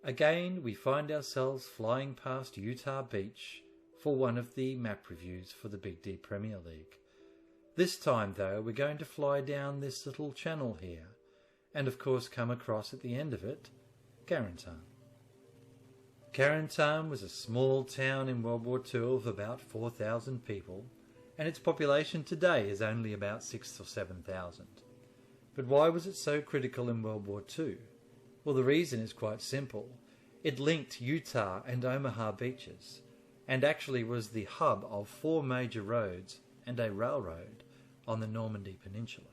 Again, we find ourselves flying past Utah Beach for one of the map reviews for the Big D Premier League. This time though, we're going to fly down this little channel here, and of course come across at the end of it, Carentan. Carentan was a small town in World War II of about 4,000 people, and its population today is only about 6,000 or 7,000. But why was it so critical in World War II? Well, the reason is quite simple. It linked Utah and Omaha beaches, and actually was the hub of 4 major roads and a railroad on the Normandy Peninsula.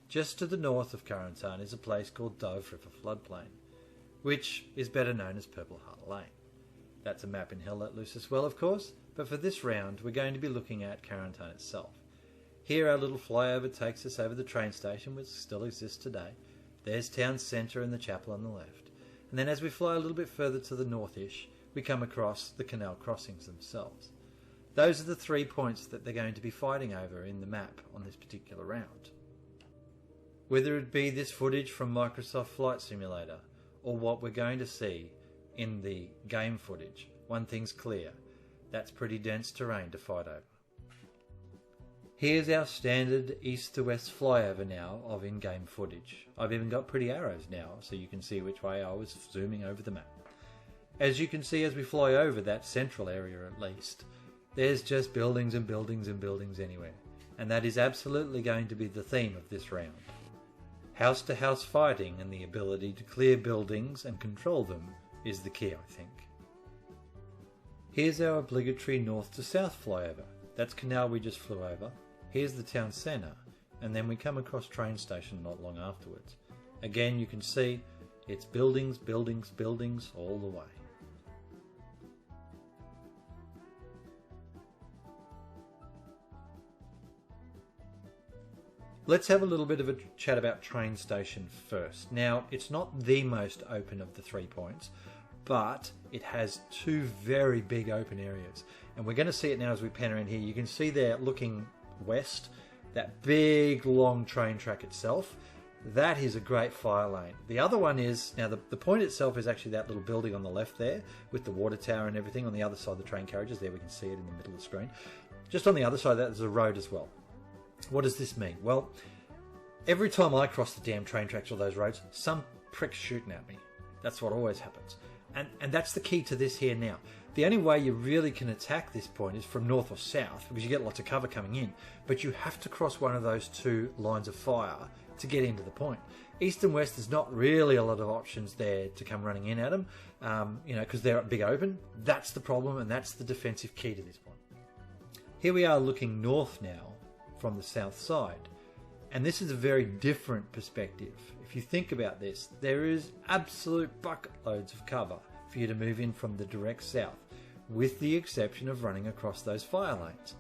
Just to the north of Carentan is a place called Dove River Floodplain, which is better known as Purple Heart Lane. That's a map in Hell Let Loose as well, of course, but for this round we're going to be looking at Carentan itself. Here our little flyover takes us over the train station, which still exists today. There's town centre and the chapel on the left. And then as we fly a little bit further to the northish, we come across the canal crossings themselves. Those are the 3 points that they're going to be fighting over in the map on this particular round. Whether it be this footage from Microsoft Flight Simulator or what we're going to see in the game footage, one thing's clear, that's pretty dense terrain to fight over. Here's our standard east to west flyover now of in-game footage. I've even got pretty arrows now so you can see which way I was zooming over the map. As you can see as we fly over that central area at least, there's just buildings and buildings and buildings anywhere, and that is absolutely going to be the theme of this round. House-to-house fighting and the ability to clear buildings and control them is the key, I think. Here's our obligatory north to south flyover. That's canal we just flew over. Here's the town centre, and then we come across train station not long afterwards. Again, you can see it's buildings, buildings, buildings all the way. Let's have a little bit of a chat about train station first. Now, it's not the most open of the 3 points, but it has 2 very big open areas. And we're going to see it now as we pan around here. You can see there looking west, that big long train track itself. That is a great fire lane. The other one is, now the point itself is actually that little building on the left there with the water tower and everything on the other side of the train carriages. There we can see it in the middle of the screen. Just on the other side of that there's a road as well. What does this mean? Well, every time I cross the damn train tracks or those roads, some prick's shooting at me. That's what always happens. And that's the key to this here now. The only way you really can attack this point is from north or south, because you get lots of cover coming in, but you have to cross one of those 2 lines of fire to get into the point. East and west, there's not really a lot of options there to come running in at them, because they're big open. That's the problem, and that's the defensive key to this point. Here we are looking north now from the south side, and this is a very different perspective. If you think about this, there is absolute bucket loads of cover for you to move in from the direct south, with the exception of running across those fire lanes.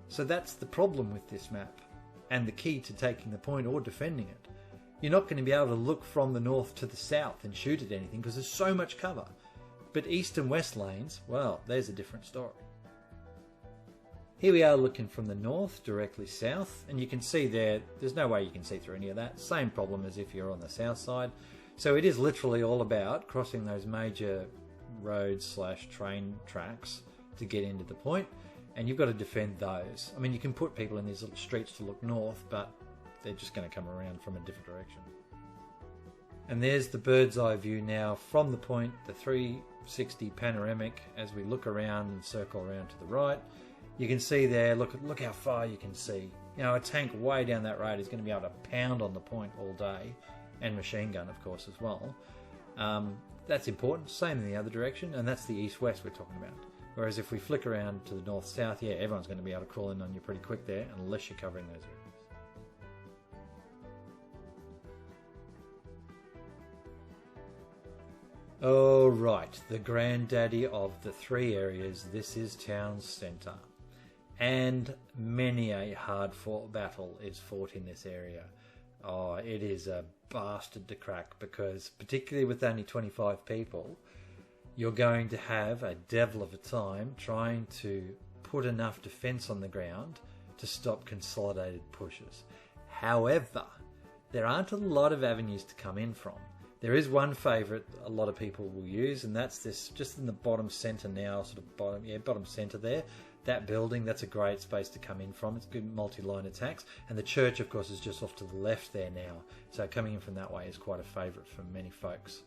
So that's the problem with this map, and the key to taking the point or defending it. You're not going to be able to look from the north to the south and shoot at anything because there's so much cover. But east and west lanes, well, there's a different story. Here we are looking from the north directly south, and you can see there's no way you can see through any of that. Same problem as if you're on the south side. So it is literally all about crossing those major roads / train tracks to get into the point, and you've got to defend those. I mean, you can put people in these little streets to look north, but they're just going to come around from a different direction. And there's the bird's eye view now from the point, the 360 panoramic, as we look around and circle around to the right. You can see there, look how far you can see. You know, a tank way down that road is going to be able to pound on the point all day, and machine gun, of course, as well. That's important. Same in the other direction, and that's the east-west we're talking about. Whereas if we flick around to the north-south, yeah, everyone's going to be able to crawl in on you pretty quick there, unless you're covering those areas. Oh, right, the granddaddy of the 3 areas. This is town centre. And many a hard-fought battle is fought in this area. Oh, it is a bastard to crack, because particularly with only 25 people, you're going to have a devil of a time trying to put enough defence on the ground to stop consolidated pushes. However, there aren't a lot of avenues to come in from. There is one favourite a lot of people will use, and that's this, just in the bottom centre now, sort of bottom centre there. That building, that's a great space to come in from. It's good multi-line attacks. And the church, of course, is just off to the left there now. So coming in from that way is quite a favourite for many folks.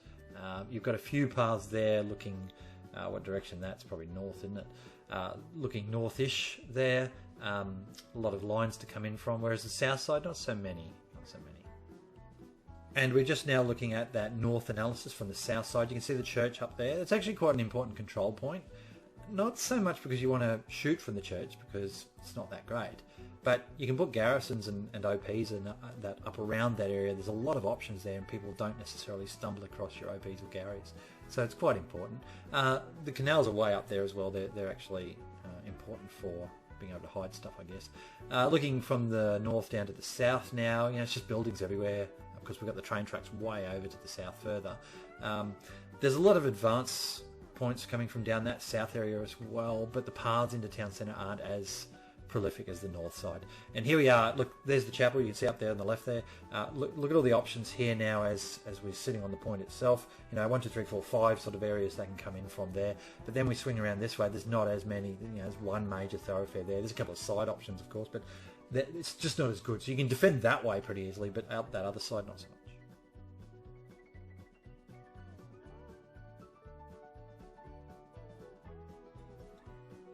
You've got a few paths there looking, what direction that's probably north, isn't it? Looking northish there. A lot of lines to come in from, whereas the south side, not so many. And we're just now looking at that north analysis from the south side. You can see the church up there. It's actually quite an important control point. Not so much because you want to shoot from the church, because it's not that great. But you can put garrisons and OPs and that up around that area. There's a lot of options there, and people don't necessarily stumble across your OPs or garries. So it's quite important. The canals are way up there as well. They're actually important for being able to hide stuff, I guess. Looking from the north down to the south now, it's just buildings everywhere. Of course, we've got the train tracks way over to the south further. There's a lot of advance points coming from down that south area as well, but the paths into town centre aren't as prolific as the north side. And here we are. Look, there's the chapel. You can see up there on the left there. Look at all the options here now as we're sitting on the point itself. 1, 2, 3, 4, 5 sort of areas they can come in from there. But then we swing around this way. There's not as many. There's one major thoroughfare there. There's a couple of side options, of course, but it's just not as good. So you can defend that way pretty easily, but out that other side, not so much.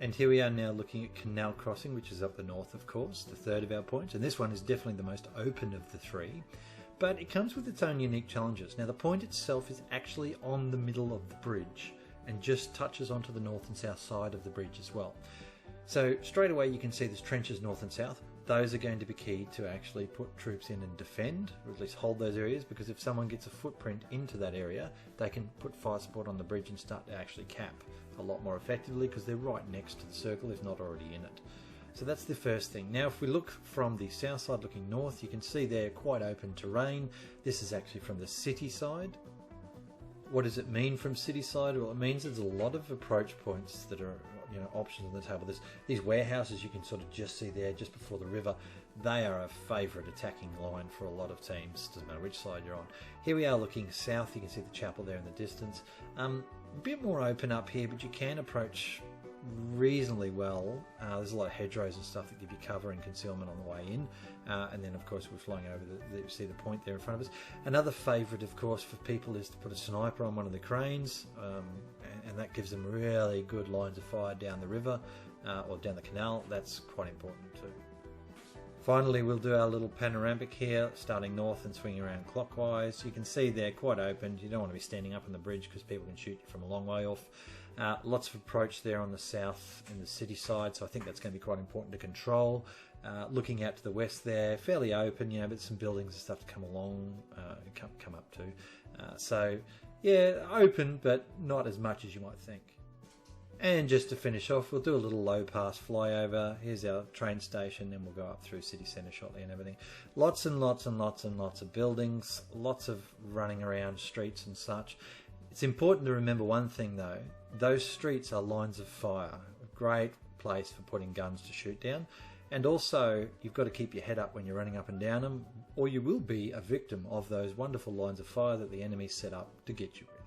And here we are now looking at Canal Crossing, which is up the north, of course, the third of our points. And this one is definitely the most open of the three. But it comes with its own unique challenges. Now, the point itself is actually on the middle of the bridge and just touches onto the north and south side of the bridge as well. So straight away you can see there's trenches north and south. Those are going to be key to actually put troops in and defend, or at least hold those areas, because if someone gets a footprint into that area, they can put fire support on the bridge and start to actually cap a lot more effectively, because they're right next to the circle, if not already in it. So that's the first thing. Now if we look from the south side looking north, you can see there quite open terrain. This is actually from the city side. What does it mean from city side? Well, it means there's a lot of approach points that are options on the table. There's these warehouses you can sort of just see there just before the river. They are a favourite attacking line for a lot of teams, doesn't matter which side you're on. Here we are looking south. You can see the chapel there in the distance. A bit more open up here, but you can approach reasonably well. There's a lot of hedgerows and stuff that give you cover and concealment on the way in, and then of course we're flying over you see the point there in front of us. Another favourite of course for people is to put a sniper on one of the cranes, and that gives them really good lines of fire down the river or down the canal. That's quite important too. Finally, we'll do our little panoramic here, starting north and swinging around clockwise. You can see they're quite open. You don't want to be standing up on the bridge because people can shoot you from a long way off. Lots of approach there on the south and the city side, so I think that's going to be quite important to control. Looking out to the west there, fairly open, but some buildings and stuff to come along, come up to. So, yeah, open, but not as much as you might think. And just to finish off, we'll do a little low pass flyover. Here's our train station, then we'll go up through city centre shortly and everything. Lots and lots and lots and lots of buildings, lots of running around streets and such. It's important to remember one thing though, those streets are lines of fire, a great place for putting guns to shoot down. And also, you've got to keep your head up when you're running up and down them, or you will be a victim of those wonderful lines of fire that the enemy set up to get you with.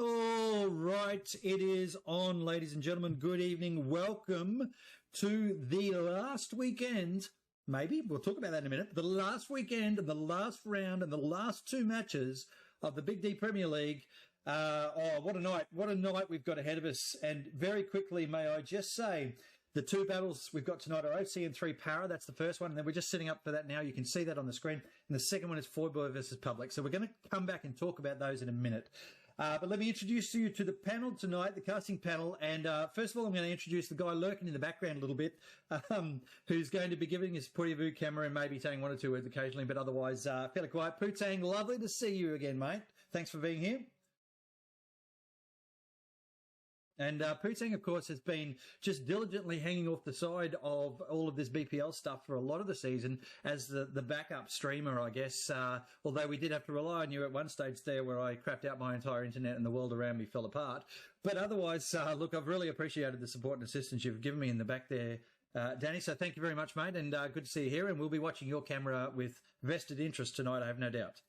All right, it is on, ladies and gentlemen. Good evening. Welcome to the last weekend. Maybe we'll talk about that in a minute. The last weekend and the last round and the last two matches of the Big D Premier League. What a night. What a night we've got ahead of us. And very quickly, may I just say, the two battles we've got tonight are OC3 Para. That's the first one. And then we're just setting up for that now. You can see that on the screen. And the second one is Foyboy versus Public. So we're going to come back and talk about those in a minute. But let me introduce you to the panel tonight, the casting panel. And first of all, I'm going to introduce the guy lurking in the background a little bit, who's going to be giving his point of view camera and maybe saying one or two words occasionally, but otherwise fairly quiet. Putang, lovely to see you again, mate. Thanks for being here. And Putang, of course, has been just diligently hanging off the side of all of this BPL stuff for a lot of the season as the backup streamer, I guess. Although we did have to rely on you at one stage there where I crapped out my entire internet and the world around me fell apart. But otherwise, look, I've really appreciated the support and assistance you've given me in the back there, Danny. So thank you very much, mate, and good to see you here. And we'll be watching your camera with vested interest tonight, I have no doubt.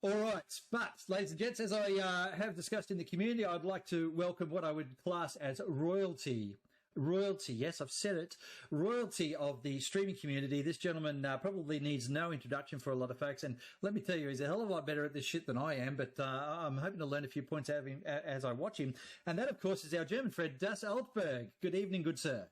All right, but ladies and gents, as I have discussed in the community, I'd like to welcome what I would class as royalty. Royalty, yes, I've said it. Royalty of the streaming community. This gentleman probably needs no introduction for a lot of folks, and let me tell you, he's a hell of a lot better at this shit than I am, but I'm hoping to learn a few points out of him as I watch him. And that, of course, is our German friend, DasAltberg. Good evening, good sir.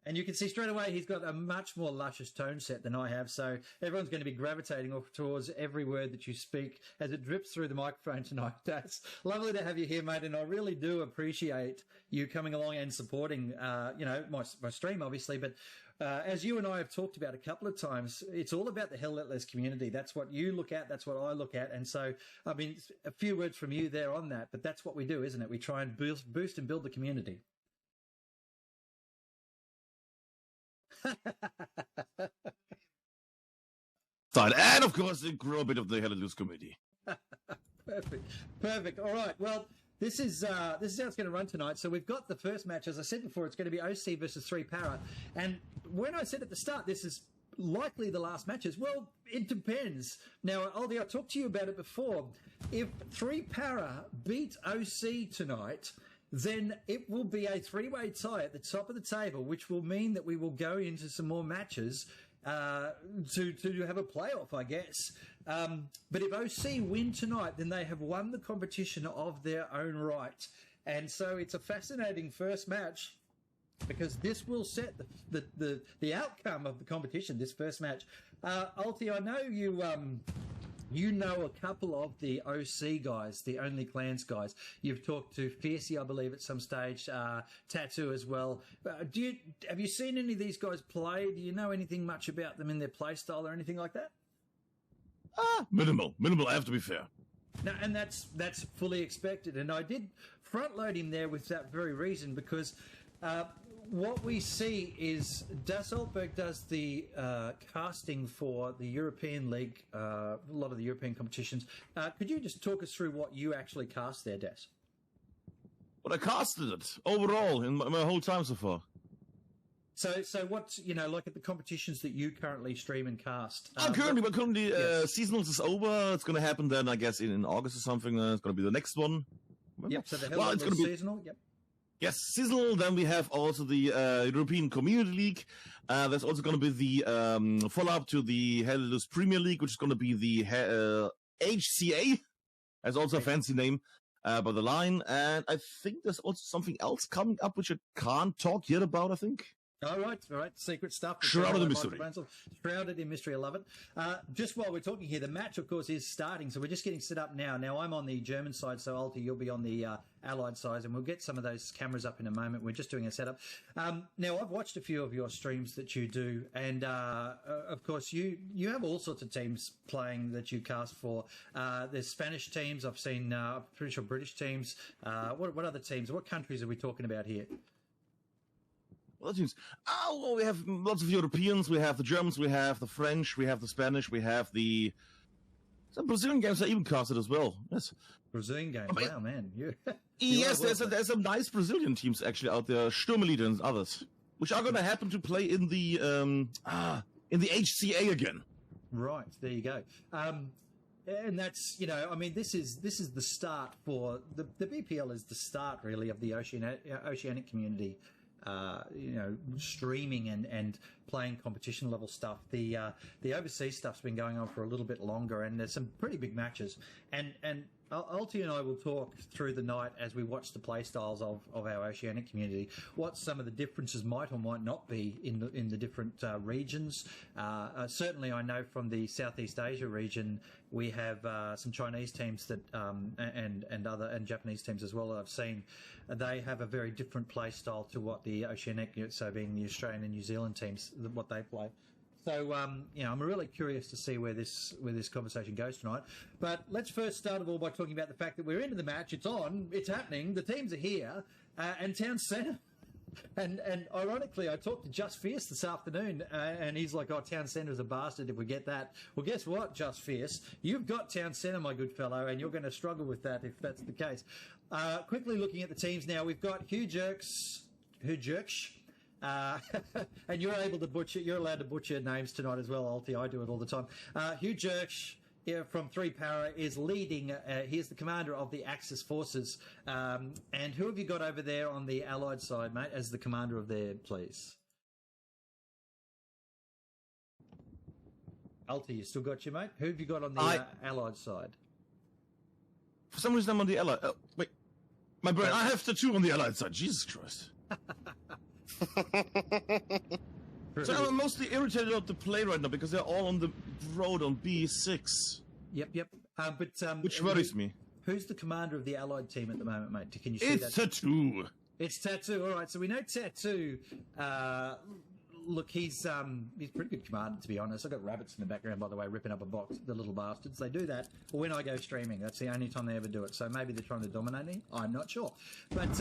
And you can see straight away he's got a much more luscious tone set than I have, so everyone's going to be gravitating off towards every word that you speak as it drips through the microphone tonight. That's lovely to have you here, mate, and I really do appreciate you coming along and supporting, my stream, obviously, but as you and I have talked about a couple of times, it's all about the Hell Let Less community. That's what you look at, that's what I look at, and so, I mean, a few words from you there on that, but that's what we do, isn't it? We try and boost and build the community. And of course, the grow a bit of the Hell committee. Perfect. All right. Well, this is how it's going to run tonight. So we've got the first match, as I said before. It's going to be OC versus 3 Para. And when I said at the start, this is likely the last matches. Well, it depends. Now, Aldi, I talked to you about it before. If 3 Para beat OC tonight, then it will be a 3-way tie at the top of the table, which will mean that we will go into some more matches to have a playoff, I guess. But if OC win tonight, then they have won the competition of their own right. And so it's a fascinating first match because this will set the outcome of the competition, this first match. Alti, I know you know a couple of the OC guys, the Only Clans guys. You've talked to Fiercey, I believe, at some stage, Tattoo as well. Have you seen any of these guys play? Do you know anything much about them in their play style or anything like that? Minimal, I have to be fair. No, and that's fully expected. And I did front load him there with that very reason because what we see is DasAltberg does the casting for the European League, a lot of the European competitions. Could you just talk us through what you actually cast there, Das? Well, I casted it overall in my whole time so far. So what's, like at the competitions that you currently stream and cast? Currently, yes. Seasonals is over. It's going to happen then, I guess, in August or something. It's going to be the next one. Yep, so the Hell it's going to be seasonal, yep. Yes, seasonal. Then we have also the European Community League. There's also going to be the follow-up to the Hell's Premier League, which is going to be the HCA. That's also a fancy name by the line. And I think there's also something else coming up, which I can't talk yet about, I think. All right. Secret stuff. Shrouded in mystery. Shrouded in mystery. I love it. Just while we're talking here, the match, of course, is starting. So we're just getting set up now. Now, I'm on the German side, so Alti, you'll be on the Allied side, and we'll get some of those cameras up in a moment. We're just doing a setup. Now, I've watched a few of your streams that you do, and, of course, you have all sorts of teams playing that you cast for. There's Spanish teams. I've seen, pretty sure British teams. What other teams? What countries are we talking about here? Well, we have lots of Europeans. We have the Germans. We have the French. We have the Spanish. We have some Brazilian games are even casted as well. Yes, Brazilian games. Wow, man. Yes, there's some nice Brazilian teams actually out there, Sturmelied and others, which are going to happen to play in the HCA again. Right, there you go. And that's, this is the start for the BPL is the start really of the oceanic community. Streaming and playing competition level stuff. The overseas stuff's been going on for a little bit longer, and there's some pretty big matches. And Alti and I will talk through the night as we watch the play styles of our oceanic community, what some of the differences might or might not be in the different regions. Certainly, I know from the Southeast Asia region, we have some Chinese teams that and Japanese teams as well that I've seen. They have a very different play style to what the oceanic, so being the Australian and New Zealand teams, what they play. So, I'm really curious to see where this conversation goes tonight. But let's first start of all by talking about the fact that we're into the match. It's on. It's happening. The teams are here. And Town Centre. And ironically, I talked to Just Fierce this afternoon, and he's like, "Oh, Town Centre is a bastard if we get that." Well, guess what, Just Fierce? You've got Town Centre, my good fellow, and you're going to struggle with that if that's the case. Quickly looking at the teams now, we've got Hugh Jerks. And you're allowed to butcher names tonight as well, Alti. I do it all the time. Hugh Jerks from 3 Para is leading. He's the commander of the Axis forces. And who have you got over there on the Allied side, mate, as the commander of there, please? Alti, you still got you, mate? Who have you got on the Allied side? For some reason, I'm on the Allied. Oh, wait. My brain. I have the 2 on the Allied side. Jesus Christ. So I'm mostly irritated about the play right now because they're all on the road on B6. Yep. Which worries me. Who's the commander of the Allied team at the moment, mate? Can you see that? It's Tattoo. It's Tattoo. All right, so we know Tattoo. Look, he's a pretty good commander, to be honest. I've got rabbits in the background, by the way, ripping up a box. The little bastards. They do that when I go streaming. That's the only time they ever do it. So maybe they're trying to dominate me. I'm not sure. But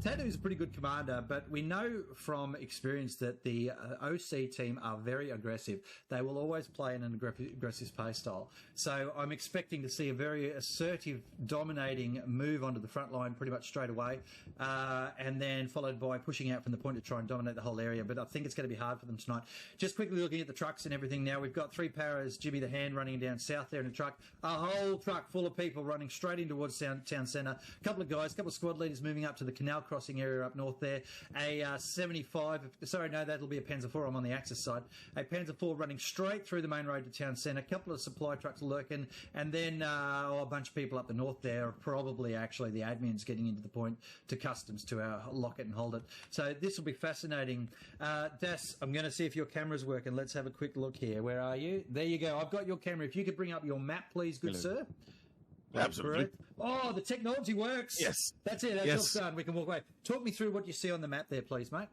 Tattoo's a pretty good commander. But we know from experience that the OC team are very aggressive. They will always play in an aggressive play style. So I'm expecting to see a very assertive, dominating move onto the front line pretty much straight away. And then followed by pushing out from the point to try and dominate the whole area. But I think it's going to be hard for them tonight. Just quickly looking at the trucks and everything now, we've got 3 Paras, Jimmy the Hand running down south there in a truck, a whole truck full of people running straight in towards Town Centre, a couple of guys, a couple of squad leaders moving up to the canal crossing area up north there, a 75, sorry no, that'll be a Panzer IV, I'm on the Axis side, a Panzer IV running straight through the main road to Town Centre, a couple of supply trucks lurking, and then a bunch of people up the north there, probably actually the admins getting into the point to customs to our lock it and hold it. So this will be fascinating. Das, I'm going to see if your camera's working. Let's have a quick look here. Where are you? There you go. I've got your camera. If you could bring up your map, please, good sir. Absolutely. Oh, the technology works. Yes. That's it. That's all done. We can walk away. Talk me through what you see on the map there, please, mate.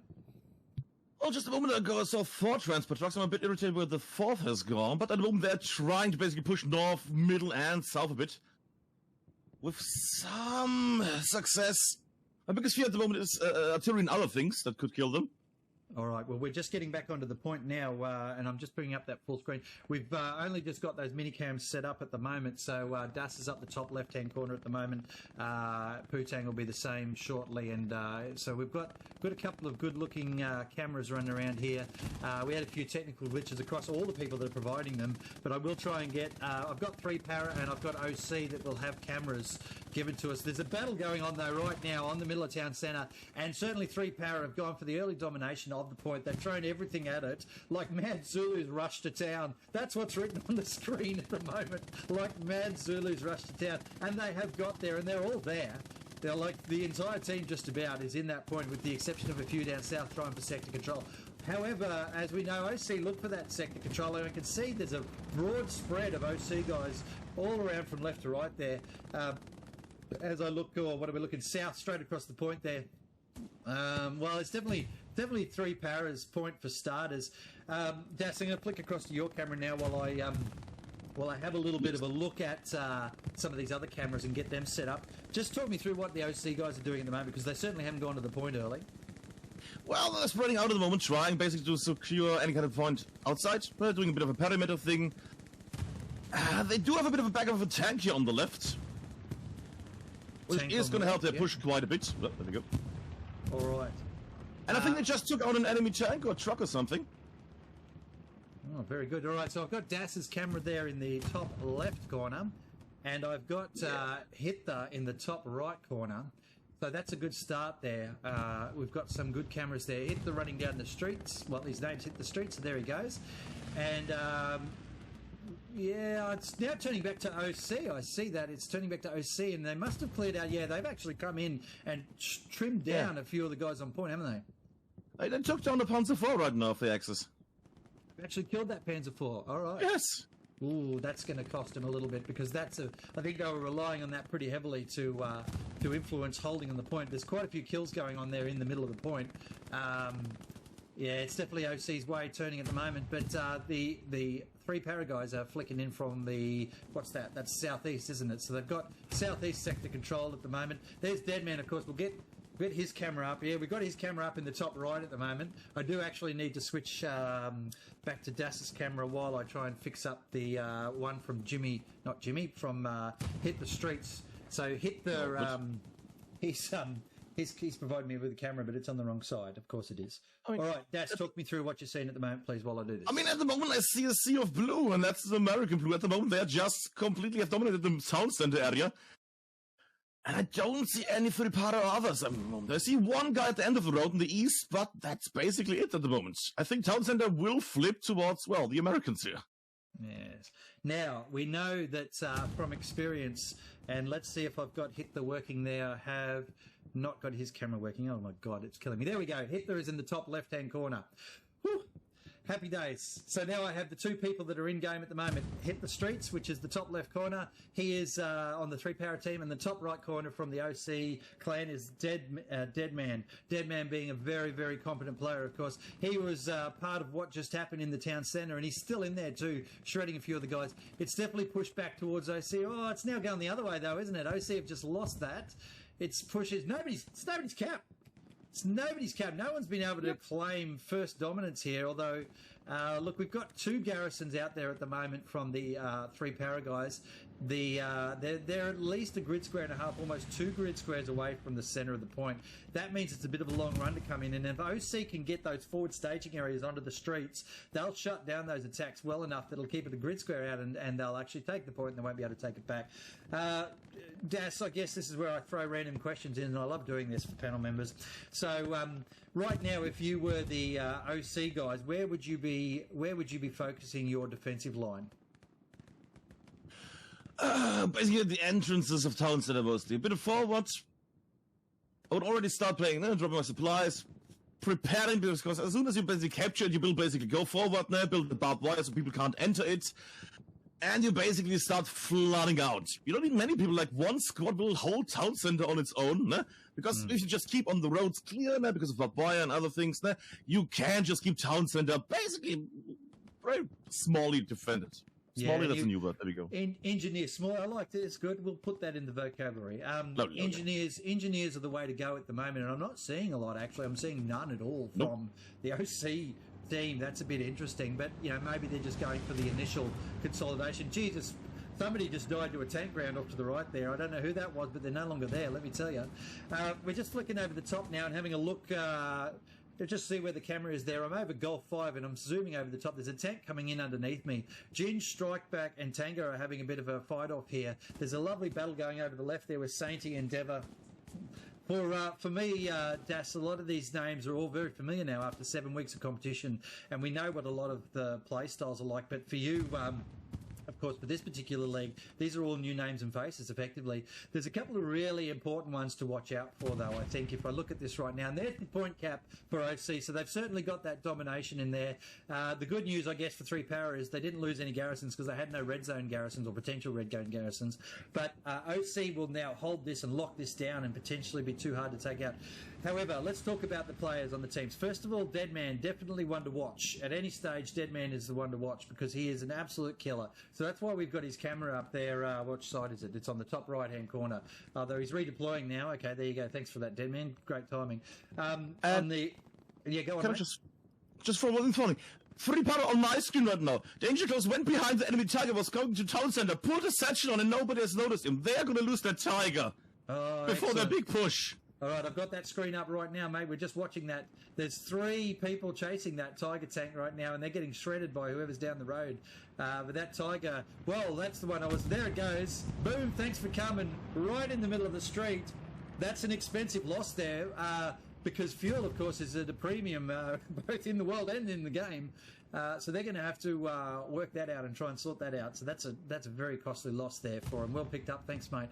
Well, just a moment ago I saw 4 transport trucks. I'm a bit irritated where the 4th has gone, but at the moment they're trying to basically push north, middle, and south a bit. With some success. My biggest fear at the moment is artillery and other things that could kill them. All right, well, we're just getting back onto the point now, and I'm just bringing up that full screen. We've only just got those minicams set up at the moment, so Das is up the top left-hand corner at the moment. Putang will be the same shortly, and so we've got a couple of good-looking cameras running around here. We had a few technical glitches across all the people that are providing them, but I will try and get... I've got 3 Para and I've got OC that will have cameras given to us. There's a battle going on, though, right now on the middle of Town Centre, and certainly 3 Para have gone for the early domination of the point. They've thrown everything at it, like Mad Zulu's rush to town. That's what's written on the screen at the moment, like Mad Zulu's rush to town. And they have got there, and they're all there. They're like, the entire team just about is in that point, with the exception of a few down south trying for sector control. However, as we know, OC look for that sector control, and I can see there's a broad spread of OC guys all around from left to right there. As I look, or what are we looking, south, straight across the point there. Well, it's definitely 3 Paras point for starters. Das, I'm going to flick across to your camera now while I have a little bit of a look at some of these other cameras and get them set up. Just talk me through what the OC guys are doing at the moment, because they certainly haven't gone to the point early. Well, they're spreading out at the moment, trying basically to secure any kind of point outside. They're doing a bit of a perimeter thing. They do have a bit of a backup of a tank here on the left, which is going to help their push quite a bit. Oh, there we go. All right. And I think they just took out an enemy tank or truck or something. Oh, very good. All right, so I've got Das's camera there in the top left corner, and I've got Hitler in the top right corner. So that's a good start there. We've got some good cameras there. Hitler running down the streets. Well, his name's Hit the Streets, so there he goes. And... yeah, it's now turning back to OC. I see that. It's turning back to OC, and they must have cleared out. Yeah, they've actually come in and trimmed down a few of the guys on point, haven't they? They took down the Panzer IV right now off the axis. Actually killed that Panzer IV. All right. Yes. Ooh, that's going to cost them a little bit, because that's a... I think they were relying on that pretty heavily to influence holding on the point. There's quite a few kills going on there in the middle of the point. Yeah, it's definitely OC's way turning at the moment, but the three para guys are flicking in from the, what's that? That's southeast, isn't it? So they've got southeast sector control at the moment. There's Deadman, of course. We'll get his camera up. Yeah, we've got his camera up in the top right at the moment. I do actually need to switch back to Das's camera while I try and fix up the one from from Hit the Streets. So Hit the... He's provided me with a camera, but it's on the wrong side. Of course it is. I mean, all right, Das, talk me through what you're seeing at the moment, please, while I do this. I mean, at the moment, I see a sea of blue, and that's the American blue. At the moment, they're just completely have dominated the town center area. And I don't see any Fripara or others at the moment. I see one guy at the end of the road in the east, but that's basically it at the moment. I think town center will flip towards, well, the Americans here. Yes. Now, we know that from experience, and let's see if I've got Hitler working there. I have not got his camera working. Oh, my God, it's killing me. There we go. Hitler is in the top left-hand corner. Whew. Happy days. So now I have the two people that are in game at the moment. Hit the Streets, which is the top left corner. He is on the three para team, and the top right corner from the OC clan is Deadman. Deadman being a very, very competent player, of course. He was part of what just happened in the town centre, and he's still in there too, shredding a few of the guys. It's definitely pushed back towards OC. Oh, it's now going the other way though, isn't it? OC have just lost that. It's pushes. It's nobody's cap. It's nobody's cap. No one's been able to claim first dominance here, although, look, we've got two garrisons out there at the moment from the three para guys. They're at least a grid square and a half, almost 2 grid squares away from the centre of the point. That means it's a bit of a long run to come in, and if OC can get those forward staging areas onto the streets, they'll shut down those attacks well enough that'll keep it a grid square out, and they'll actually take the point and they won't be able to take it back. Das, I guess this is where I throw random questions in, and I love doing this for panel members. So right now, if you were the OC guys, where would you be focusing your defensive line? Basically the entrances of town center mostly. A bit of forward. I would already start playing, dropping my supplies, preparing, because as soon as you basically capture it, you will basically go forward now, build the barbed wire so people can't enter it, and you basically start flooding out. You don't need many people, like one squad will hold town center on its own, because if you just keep on the roads clear, because of barbed wire and other things, you can just keep town center basically very smallly defended. Smaller, that's a new word. There we go. Engineers, small. I like that. It's good. We'll put that in the vocabulary. Engineers are the way to go at the moment, and I'm not seeing a lot actually. I'm seeing none at all from the OC team. That's a bit interesting, but maybe they're just going for the initial consolidation. Jesus, somebody just died to a tank ground off to the right there. I don't know who that was, but they're no longer there. Let me tell you. We're just flicking over the top now and having a look. To just see where the camera is there. I'm over Golf 5 and I'm zooming over the top. There's a tank coming in underneath me. Ginge, Strikeback and Tango are having a bit of a fight off here. There's a lovely battle going over the left there with Sainty and Endeavour. For me, Das, a lot of these names are all very familiar now after 7 weeks of competition, and we know what a lot of the play styles are like. But for you, of course, for this particular league, these are all new names and faces, effectively. There's a couple of really important ones to watch out for, though, I think, if I look at this right now. And there's the point cap for OC, so they've certainly got that domination in there. The good news, I guess, for three para is they didn't lose any garrisons because they had no red zone garrisons or potential red zone garrisons. But OC will now hold this and lock this down and potentially be too hard to take out. However, let's talk about the players on the teams. First of all, Deadman, definitely one to watch. At any stage, Deadman is the one to watch because he is an absolute killer. So that's why we've got his camera up there. Which side is it? It's on the top right-hand corner. Although he's redeploying now. Okay, there you go. Thanks for that, Deadman. Great timing. Go on, can I just for one thing? Free power on my screen right now. Danger Close went behind the enemy tiger, was going to town center, pulled a satchel on, and nobody has noticed him. They're going to lose that tiger before their big push. All right, I've got that screen up right now, mate. We're just watching that. There's 3 people chasing that tiger tank right now, and they're getting shredded by whoever's down the road. But that tiger, well, that's the one there it goes. Boom, thanks for coming. Right in the middle of the street. That's an expensive loss there, because fuel, of course, is at a premium, both in the world and in the game. So they're going to have to work that out and try and sort that out. So that's a very costly loss there for them. Well picked up. Thanks, mate.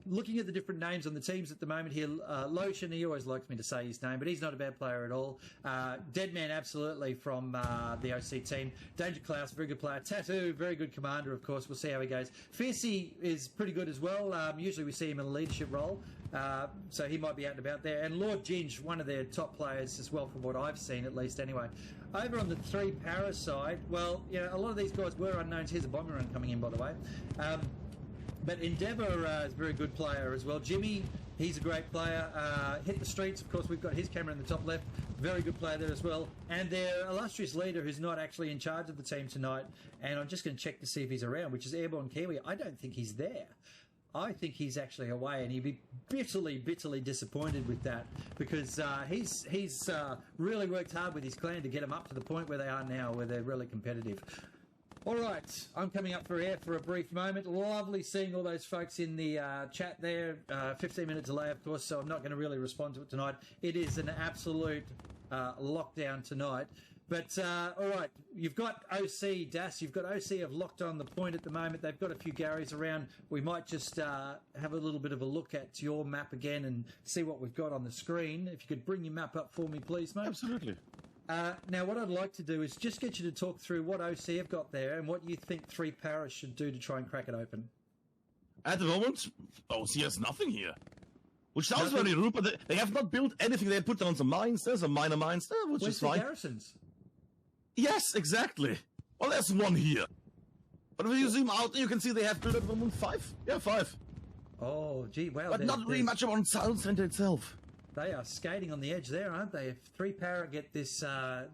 Looking at the different names on the teams at the moment here, Lotion, he always likes me to say his name, but he's not a bad player at all. Deadman, absolutely, from the OC team. Danger Klaus, very good player. Tattoo, very good commander, of course. We'll see how he goes. Fiercey is pretty good as well. Usually we see him in a leadership role. So he might be out and about there. And Lord Ginge, one of their top players as well, from what I've seen at least anyway. Over on the 3 para side, well, a lot of these guys were unknowns. Here's a bomber run coming in, by the way. But Endeavour is a very good player as well. Jimmy, he's a great player. Hit the Streets, of course, we've got his camera in the top left. Very good player there as well. And their illustrious leader, who's not actually in charge of the team tonight, and I'm just going to check to see if he's around, which is Airborne Kiwi. I don't think he's there. I think he's actually away, and he'd be bitterly disappointed with that, because he's really worked hard with his clan to get them up to the point where they are now, where they're really competitive. All right, I'm coming up for air for a brief moment. Lovely seeing all those folks in the chat there. 15-minute delay, of course, so I'm not going to really respond to it tonight. It is an absolute lockdown tonight. But, all right, you've got OC, Das. You've got OC have locked on the point at the moment. They've got a few Garys around. We might just have a little bit of a look at your map again and see what we've got on the screen. If you could bring your map up for me, please, mate. Absolutely. Now, what I'd like to do is just get you to talk through what OC have got there and what you think 3 Paras should do to try and crack it open. At the moment, OC has nothing here. Which sounds very rude, but they have not built anything. They put down some mines. There's some minor mines there, which is fine. Where's the garrisons? Yes, exactly. Well, there's one here. But if you zoom out, you can see they have built at the moment 5. Yeah, 5. Oh, gee, wow. But not really much around Town Center itself. They are skating on the edge there, aren't they? If 3 Para get this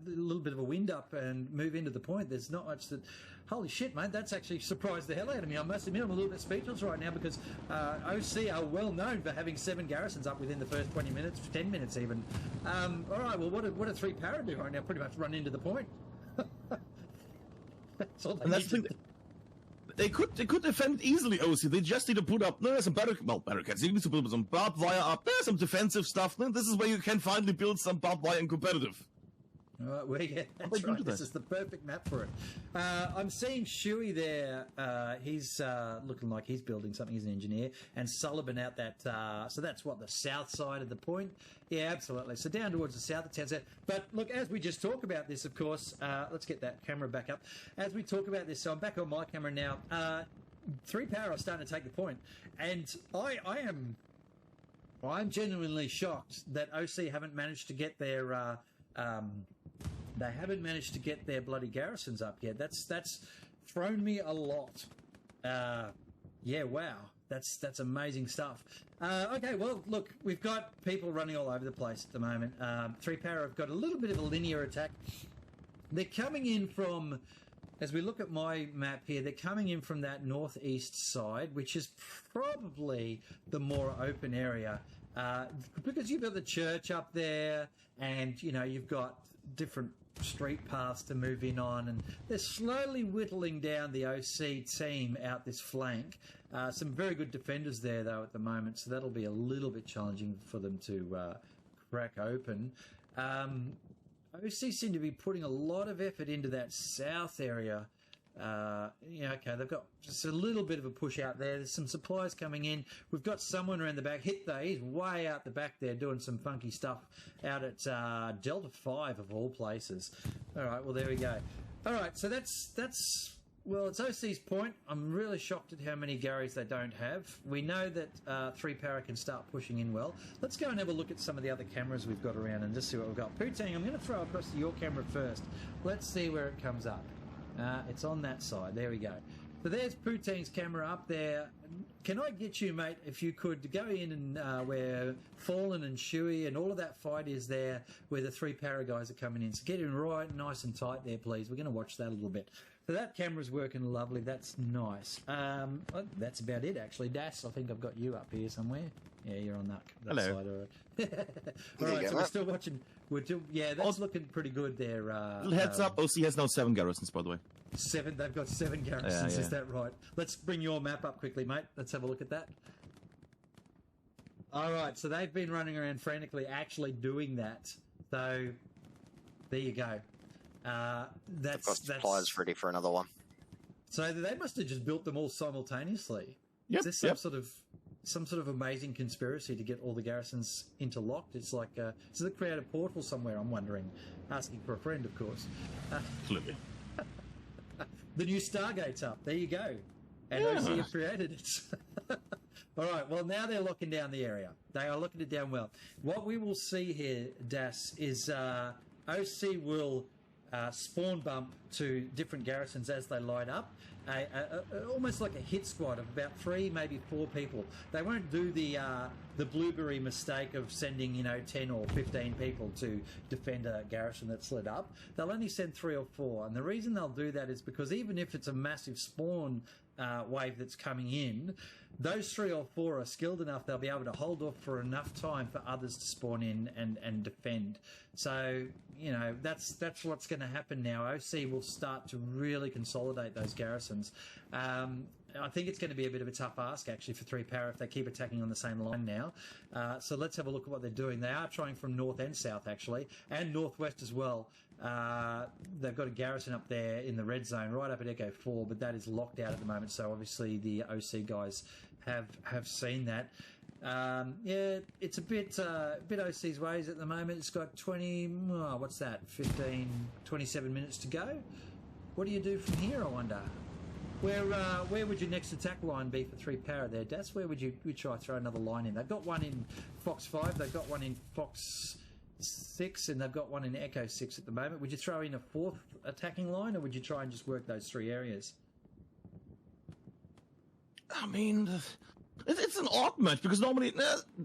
little bit of a wind up and move into the point, there's not much that... Holy shit, mate, that's actually surprised the hell out of me. I must admit, I'm a little bit speechless right now, because OC are well known for having 7 garrisons up within the first 20 minutes, 10 minutes even. All right, well, what do 3 Para do right now? Pretty much run into the point. That's all they need to do. They could defend easily, OC. They just need to put up, some barricades. You need to put some barbed wire up. There's some defensive stuff. This is where you can finally build some barbed wire in competitive. Right, that's right. This is the perfect map for it. I'm seeing Shuey there. He's looking like he's building something. He's an engineer. And Sullivan out that... so that's what, the south side of the point? Yeah, absolutely. So down towards the south of town. But look, as we just talk about this, of course, let's get that camera back up. As we talk about this, so I'm back on my camera now. 3 Para are starting to take the point. And I'm genuinely shocked that OC haven't managed to get their... they haven't managed to get their bloody garrisons up yet. That's thrown me a lot. Yeah, wow. That's amazing stuff. Okay, well, look, we've got people running all over the place at the moment. 3 Para have got a little bit of a linear attack. They're coming in from, as we look at my map here, they're coming in from that northeast side, which is probably the more open area. Because you've got the church up there, and, you've got different street paths to move in on, and they're slowly whittling down the OC team out this flank. Some very good defenders there, though, at the moment, so that'll be a little bit challenging for them to crack open. OC seem to be putting a lot of effort into that south area. Okay, they've got just a little bit of a push out there. There's some supplies coming in. We've got someone around the back. He's way out the back there doing some funky stuff out at Delta 5 of all places. All right, well, there we go. All right, so that's well, it's OC's point. I'm really shocked at how many Garys they don't have. We know that 3 Para can start pushing in well. Let's go and have a look at some of the other cameras we've got around and just see what we've got. Pootang, I'm going to throw across to your camera first. Let's see where it comes up. It's on that side. There we go. So there's Pootang's camera up there. Can I get you, mate, if you could go in and where Fallen and Shuey and all of that fight is there, where the 3 Para guys are coming in. So get in right nice and tight there, please. We're going to watch that a little bit. So that camera's working lovely. That's nice. That's about it, actually. Das, I think I've got you up here somewhere. Yeah, you're on that Hello. side. All right. All right, so we're still watching. That's looking pretty good there. Heads up, OC has now 7 garrisons, by the way. 7. They've got 7 garrisons. Yeah. Is that right? Let's bring your map up quickly, mate. Let's have a look at that. All right, so they've been running around frantically actually doing that. So there you go. I've got supplies ready for another one. So they must have just built them all simultaneously. Yep, Is this some sort of amazing conspiracy to get all the garrisons interlocked? It's like, does it create a portal somewhere? I'm wondering. Asking for a friend, of course. Absolutely. The new Stargate's up. There you go. And OC have created it. All right, well, now they're locking down the area. They are locking it down well. What we will see here, Das, is OC will spawn bump to different garrisons as they line up. Almost like a hit squad of about 3, maybe 4 people. They won't do the blueberry mistake of sending 10 or 15 people to defend a garrison that's lit up. They'll only send 3 or 4, and the reason they'll do that is because even if it's a massive spawn wave that's coming in, those 3 or 4 are skilled enough they'll be able to hold off for enough time for others to spawn in and defend. So, that's what's going to happen now. OC will start to really consolidate those garrisons. I think it's going to be a bit of a tough ask, actually, for 3 Power if they keep attacking on the same line now. So let's have a look at what they're doing. They are trying from north and south, actually, and northwest as well. They've got a garrison up there in the red zone, right up at Echo 4, but that is locked out at the moment, so obviously the OC guys have seen that. Yeah, it's a bit OC's ways at the moment. It's got 27 minutes to go. What do you do from here, I wonder? Where would your next attack line be for 3 Power there, Das? Where would you try to throw another line in? They've got one in Fox 5, they've got one in Fox 6, and they've got one in Echo 6 at the moment. Would you throw in a 4th attacking line, or would you try and just work those 3 areas? I mean, it's an odd match, because normally,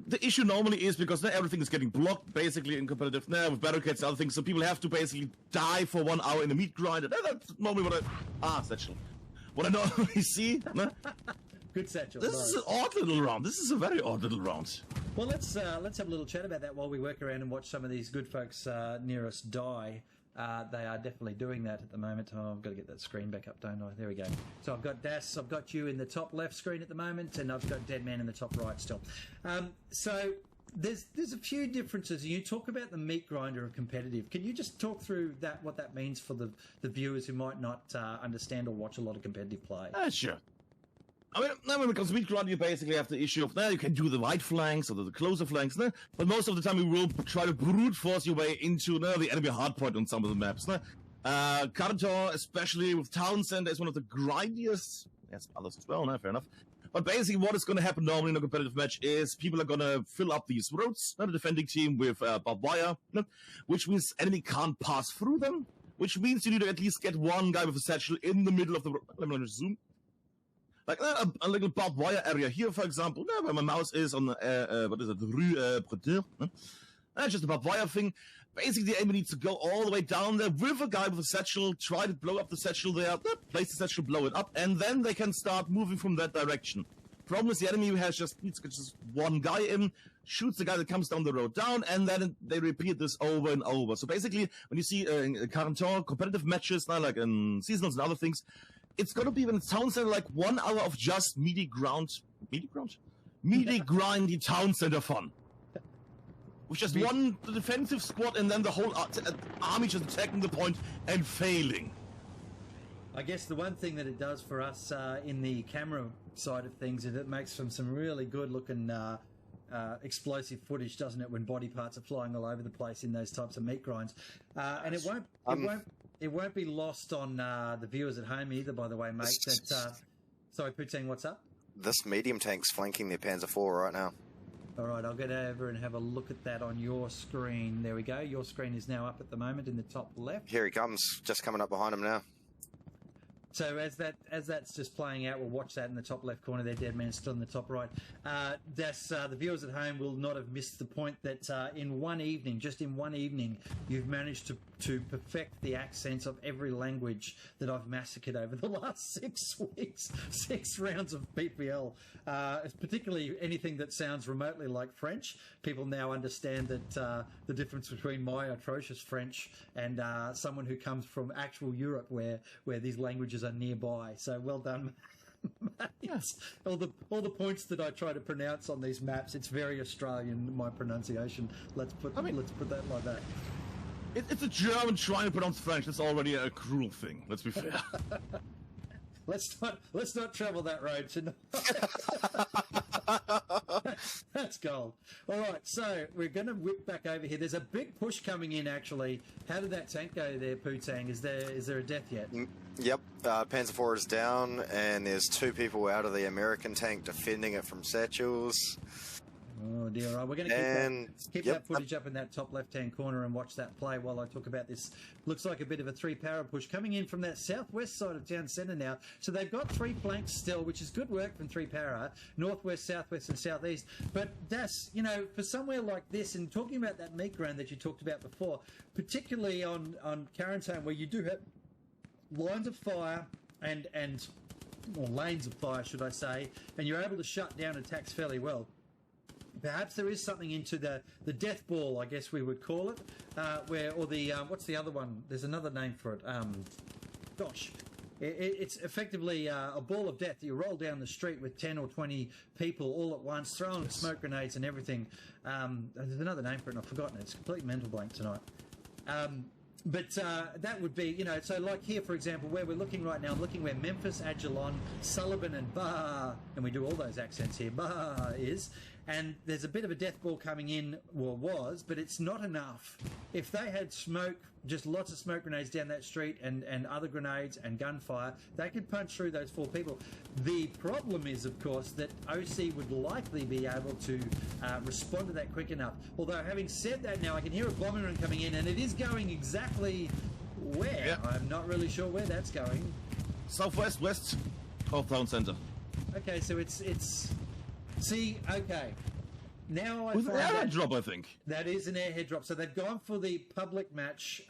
the issue normally is because not everything is getting blocked, basically, in competitive, with barricades and other things, so people have to basically die for 1 hour in a meat grind. That's normally what I normally see. Good satchel. This is an odd little round. This is a very odd little round. Well, let's have a little chat about that while we work around and watch some of these good folks near us die. They are definitely doing that at the moment. Oh, I've got to get that screen back up, don't I? There we go. So I've got Das, I've got you in the top left screen at the moment, and I've got Deadman in the top right still. So there's a few differences. You talk about the meat grinder of competitive. Can you just talk through what that means for the viewers who might not understand or watch a lot of competitive play? Sure. I mean, when it comes to meat grind, you basically have the issue of, you can do the wide flanks or the closer flanks, but most of the time you will try to brute force your way into the enemy hardpoint on some of the maps. Kartor, especially with Townsend, is one of the grindiest. Yes, others as well, fair enough. But basically what is going to happen normally in a competitive match is people are going to fill up these roads, the defending team, with barbed wire, which means enemy can't pass through them, which means you need to at least get one guy with a satchel in the middle of the road. Let me just zoom. Like a little barbed wire area here, for example, where my mouse is on the, what is it, the Rue Breteux. Just a barbed wire thing. Basically, the enemy needs to go all the way down there with a guy with a satchel, try to blow up the satchel there, place the satchel, blow it up, and then they can start moving from that direction. Problem is, the enemy needs to get just one guy in, shoots the guy that comes down the road down, and then they repeat this over and over. So basically, when you see in Carantor competitive matches, like in seasonals and other things, it's going to be, when it sounds like 1 hour of just meaty grindy town center fun. With just one defensive squad and then the whole army just attacking the point and failing. I guess the one thing that it does for us in the camera side of things is it makes some really good looking explosive footage, doesn't it, when body parts are flying all over the place in those types of meat grinds. And it won't be lost on the viewers at home either, by the way, mate. Sorry, Poutine, what's up? This medium tank's flanking their Panzer IV right now. All right, I'll get over and have a look at that on your screen. There we go. Your screen is now up at the moment in the top left. Here he comes, just coming up behind him now. So as that's just playing out, we'll watch that in the top left corner there. Deadman's still in the top right. The viewers at home will not have missed the point that in one evening, you've managed to perfect the accents of every language that I've massacred over the last 6 weeks. 6 rounds of BPL, particularly anything that sounds remotely like French. People now understand that the difference between my atrocious French and someone who comes from actual Europe, where these languages are nearby. So well done, mate. Yes. All the points that I try to pronounce on these maps, it's very Australian, my pronunciation. Let's put that like that. It's a German trying to pronounce French. That's already a cruel thing. Let's be fair. Let's not travel that road tonight. That's gold. All right, so we're going to whip back over here. There's a big push coming in, actually. How did that tank go there, Poo-Tang? Is there a death yet? Yep, Panzer IV is down, and there's 2 people out of the American tank defending it from satchels. Oh dear! All right, we're going to keep that footage up in that top left-hand corner and watch that play while I talk about this. Looks like a bit of a 3-para push coming in from that southwest side of town centre now. So they've got 3 flanks still, which is good work from 3-para, northwest, southwest, and southeast. But Das, you know, for somewhere like this, and talking about that meat ground that you talked about before, particularly on Quarantine, where you do have lines of fire and or lanes of fire, should I say, and you're able to shut down attacks fairly well. Perhaps there is something into the death ball, I guess we would call it, what's the other one? There's another name for it. It's effectively a ball of death. You roll down the street with 10 or 20 people all at once, throwing smoke grenades and everything. There's another name for it, and I've forgotten it. It's completely mental blank tonight. But that would be, you know, so like here, for example, where we're looking right now, I'm looking where Memphis, Agilon, Sullivan, and Bah, and we do all those accents here, Bah is. And there's a bit of a death ball coming in, well, was, but it's not enough. If they had smoke, just lots of smoke grenades down that street and other grenades and gunfire, they could punch through those 4 people. The problem is, of course, that OC would likely be able to respond to that quick enough. Although, having said that now, I can hear a bombing run coming in, and it is going exactly where? Yep. I'm not really sure where that's going. Southwest, west of town center. Okay, so it's... See, okay. Now I With find an airhead that drop, I think. that is an airhead drop. So they've gone for the public match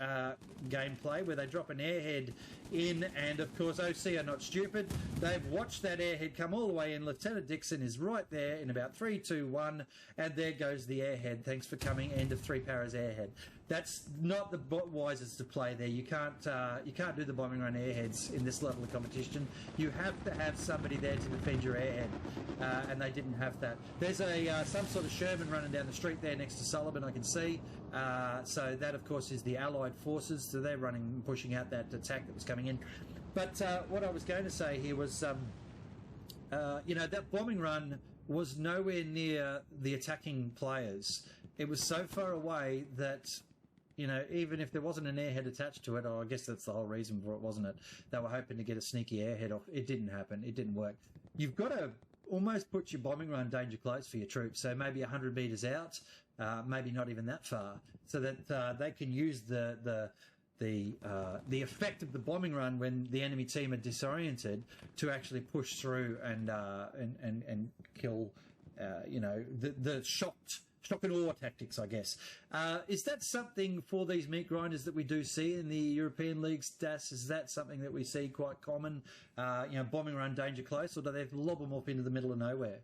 gameplay where they drop an airhead in, and of course OC are not stupid. They've watched that airhead come all the way in. Lieutenant Dixon is right there in about 3, 2, 1, and there goes the airhead. Thanks for coming. End of 3-para's airhead. That's not the wisest to play there. You can't do the bombing run airheads in this level of competition. You have to have somebody there to defend your airhead, and they didn't have that. There's some sort of Sherman running down the street there next to Sullivan, I can see. So that, of course, is the Allied forces. So they're running and pushing out that attack that was coming in. But what I was going to say here was, you know, that bombing run was nowhere near the attacking players. It was so far away that, you know, even if there wasn't an airhead attached to it, I guess that's the whole reason for it, wasn't it? They were hoping to get a sneaky airhead off. It didn't happen. It didn't work. You've got to almost put your bombing run danger close for your troops. So maybe 100 metres out, maybe not even that far, so that they can use the effect of the bombing run when the enemy team are disoriented to actually push through and kill, you know, the shock and awe tactics, I guess. Is that something for these meat grinders that we do see in the European leagues, Das? Is that something that we see quite common? You know, bombing run danger close, or do they lob them off into the middle of nowhere?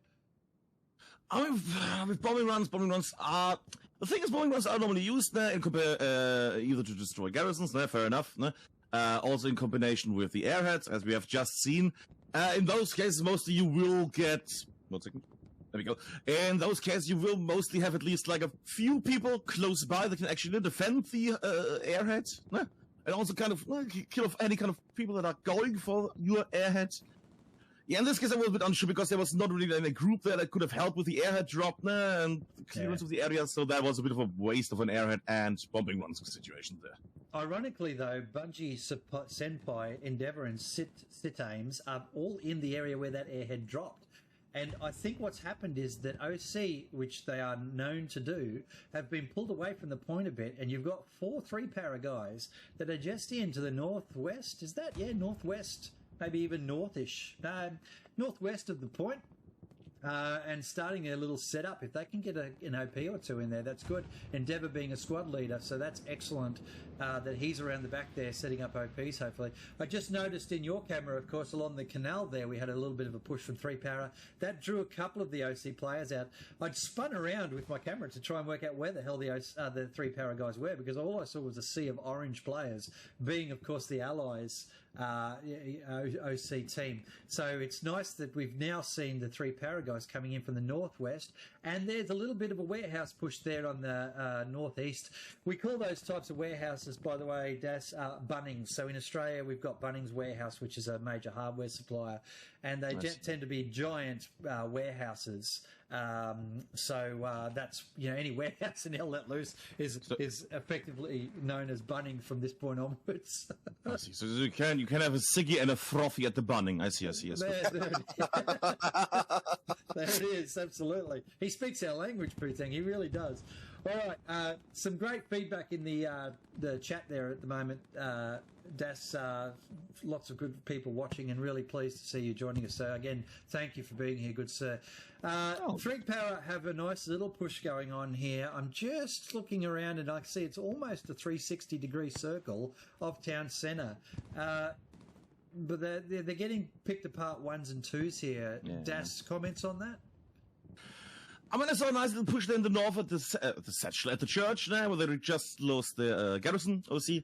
I mean, with bombing runs are... The thing is, bombing runs are normally used in either to destroy garrisons, fair enough. Also in combination with the airheads, as we have just seen. In those cases, mostly you will get... 1 second. There we go. In those cases, you will mostly have at least like a few people close by that can actually defend the airhead. And also kind of kill off any kind of people that are going for your airhead. Yeah, in this case, I'm a little bit unsure because there was not really any group there that could have helped with the airhead drop and clearance of the area, so that was a bit of a waste of an airhead and bombing runs situation there. Ironically, though, Bungie, Senpai, Endeavour, and Sit Aims are all in the area where that airhead dropped. And I think what's happened is that OC, which they are known to do, have been pulled away from the point a bit, and you've got 4 3-para guys that are just into the northwest. Is that? Yeah, northwest. Maybe even northish. Northwest of the point. And starting a little setup. If they can get an OP or 2 in there, that's good. Endeavour being a squad leader, so that's excellent that he's around the back there setting up OPs, hopefully. I just noticed in your camera, of course, along the canal there, we had a little bit of a push from 3-para. That drew a couple of the OC players out. I'd spun around with my camera to try and work out where the hell the 3-para guys were, because all I saw was a sea of orange players, being, of course, the Allies OC team. So it's nice that we've now seen the 3-para guys coming in from the northwest, and there's a little bit of a warehouse push there on the northeast. We call those types of warehouses, by the way, Das, Bunnings. So in Australia, we've got Bunnings Warehouse, which is a major hardware supplier, and they tend to be giant warehouses. So that's, any warehouse in Hell Let Loose is effectively known as bunning from this point onwards. I see. So you can have a ciggy and a frothy at the bunning. I see. Yes. There it is. Absolutely. He speaks our language, Putang. He really does. All right. Some great feedback in the chat there at the moment. Das, lots of good people watching, and really pleased to see you joining us. So again, thank you for being here, good sir. Three Power have a nice little push going on here. I'm just looking around and I can see it's almost a 360-degree circle of town centre. But they're getting picked apart ones and twos here. Yeah. Das, comments on that? I mean, I saw a nice little push there in the north at the church now, where they just lost the garrison, OC.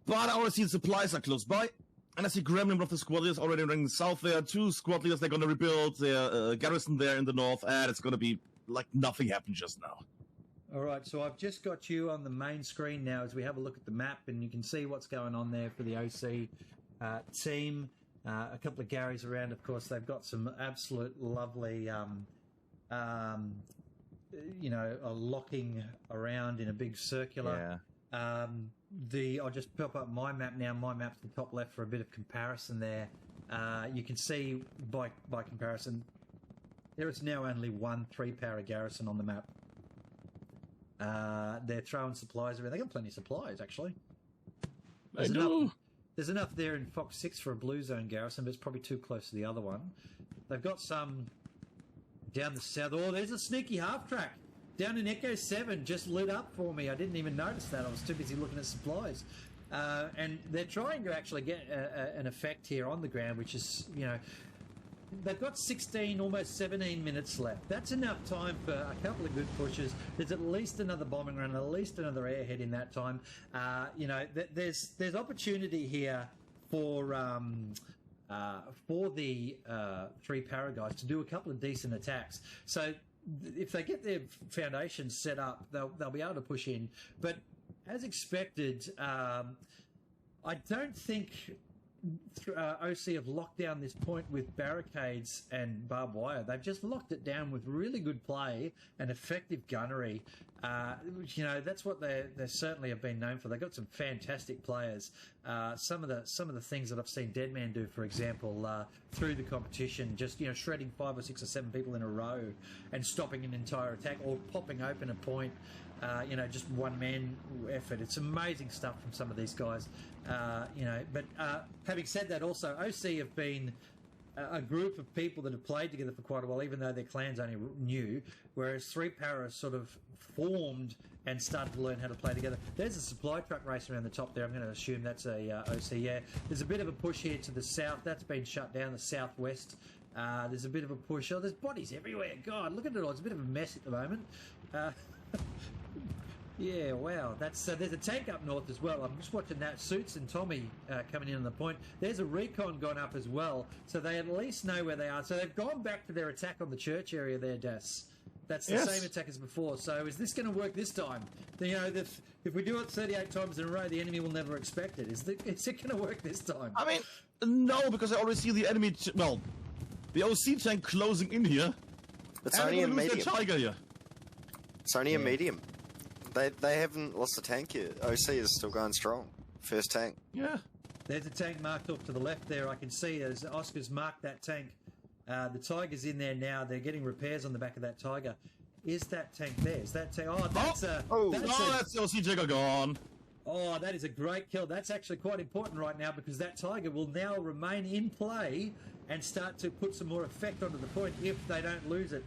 But I already see the supplies are close by. And I see Gremlin of the squad leaders already running south there. 2 squad leaders, they're going to rebuild their garrison there in the north. And it's going to be like nothing happened just now. All right, so I've just got you on the main screen now as we have a look at the map. And you can see what's going on there for the OC team. A couple of Garys around, of course. They've got some absolute lovely... locking around in a big circular. Yeah. I'll just pop up my map now. My map's the top left for a bit of comparison there. You can see by comparison, there is now only one 3-power garrison on the map. They're throwing supplies around. They've got plenty of supplies, actually. There's enough there in Fox 6 for a Blue Zone garrison, but it's probably too close to the other one. They've got some... down the south. Oh, there's a sneaky half-track. Down in Echo 7, just lit up for me. I didn't even notice that. I was too busy looking at supplies. And they're trying to actually get an effect here on the ground, which is, they've got 16, almost 17 minutes left. That's enough time for a couple of good pushes. There's at least another bombing run, at least another airhead in that time. There's opportunity here for the 3-power guys to do a couple of decent attacks. So if they get their foundations set up, they'll be able to push in. But as expected, I don't think OC have locked down this point with barricades and barbed wire. They've just locked it down with really good play and effective gunnery. That's what they certainly have been known for. They've got some fantastic players. Some of the things that I've seen Deadman do, for example, through the competition, just shredding 5 or 6 or 7 people in a row and stopping an entire attack, or popping open a point. Just one-man effort. It's amazing stuff from some of these guys. But having said that, also OC have been a group of people that have played together for quite a while, even though their clans only new, whereas 3-power sort of formed and started to learn how to play together. There's a supply truck race around the top there. I'm going to assume that's a OC. Yeah, there's a bit of a push here to the south. That's been shut down. The southwest. There's a bit of a push. Oh, there's bodies everywhere. God, look at it all. It's a bit of a mess at the moment. Yeah, wow. There's a tank up north as well. I'm just watching that. Suits and Tommy coming in on the point. There's a recon gone up as well, so they at least know where they are. So they've gone back to their attack on the church area there, Das. That's the same attack as before. So is this going to work this time? If we do it 38 times in a row, the enemy will never expect it. Is it going to work this time? I mean, no, because I already see the enemy... the OC tank closing in here. It's only a medium. Tiger here. It's only a medium. They haven't lost a tank yet. OC is still going strong. First tank. Yeah. There's a tank marked off to the left there. I can see as Oscar's marked that tank. The Tiger's in there now. They're getting repairs on the back of that Tiger. Is that tank there? Is that tank? Oh, that's that's the OC Tiger gone. Oh, that is a great kill. That's actually quite important right now, because that Tiger will now remain in play and start to put some more effect onto the point if they don't lose it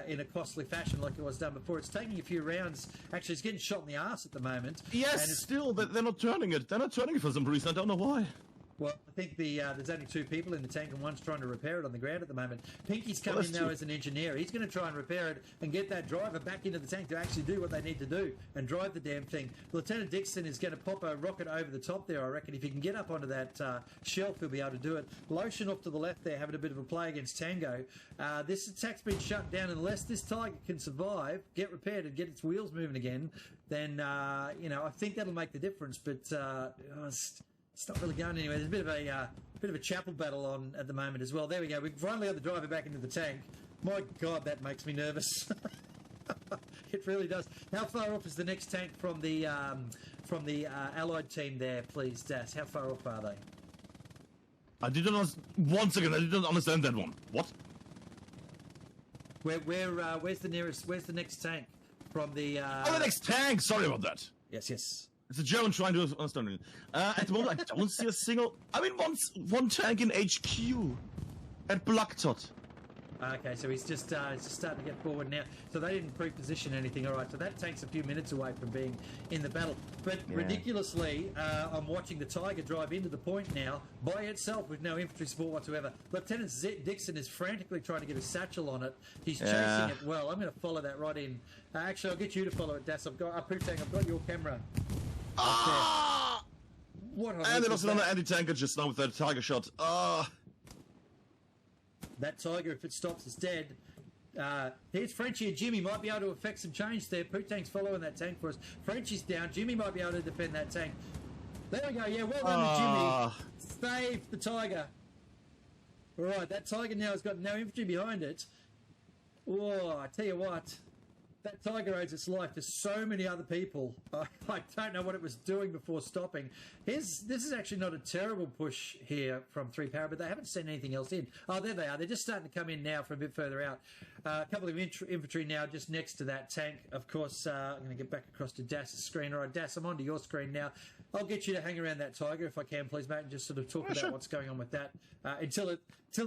in a costly fashion like it was done before. It's taking a few rounds. Actually, it's getting shot in the arse at the moment. Yes, still, but they're not turning it. They're not turning it for some reason. I don't know why. Well, I think there's only 2 people in the tank, and one's trying to repair it on the ground at the moment. Pinky's coming in now as an engineer. He's going to try and repair it and get that driver back into the tank to actually do what they need to do and drive the damn thing. Lieutenant Dixon is going to pop a rocket over the top there, I reckon. If he can get up onto that shelf, he'll be able to do it. Lotion off to the left there, having a bit of a play against Tango. This attack's been shut down. Unless this Tiger can survive, get repaired and get its wheels moving again, then, I think that'll make the difference. But... it's not really going anywhere. There's a bit of a bit of a chapel battle on at the moment as well. There we go. We've finally got the driver back into the tank. My God, that makes me nervous. It really does. How far off is the next tank from the Allied team there, please, Das? How far off are they? I didn't. Once again, I didn't understand that one. What? Where's the nearest? Where's the next tank from the? Oh, the next tank. Sorry about that. Yes. It's a German trying to understand it. At the moment, I don't see a single. I mean, one tank in HQ at Blacktot. Okay, so he's just starting to get forward now. So they didn't pre-position anything. All right, so that tank's a few minutes away from being in the battle. But ridiculously, I'm watching the Tiger drive into the point now by itself with no infantry support whatsoever. Lieutenant Dixon is frantically trying to get a satchel on it. He's chasing it well. I'm going to follow that right in. Actually, I'll get you to follow it, Das. I've got your camera. Ah! What? And there was another anti-tanker just now with that Tiger shot. That Tiger, if it stops, is dead. Here's Frenchie and Jimmy. Might be able to affect some change there. Poo-Tank's following that tank for us. Frenchie's down. Jimmy might be able to defend that tank. There we go. Yeah, well done to Jimmy. Save the Tiger. All right, that Tiger now has got no infantry behind it. Oh, I tell you what. That Tiger owes its life to so many other people. I don't know what it was doing before stopping. This is actually not a terrible push here from 3 Power, but they haven't sent anything else in. Oh, there they are. They're just starting to come in now from a bit further out. A couple of infantry now just next to that tank. Of course, I'm going to get back across to Das's screen. All right, Das, I'm onto your screen now. I'll get you to hang around that Tiger if I can, please, mate, and just sort of talk about what's going on with that until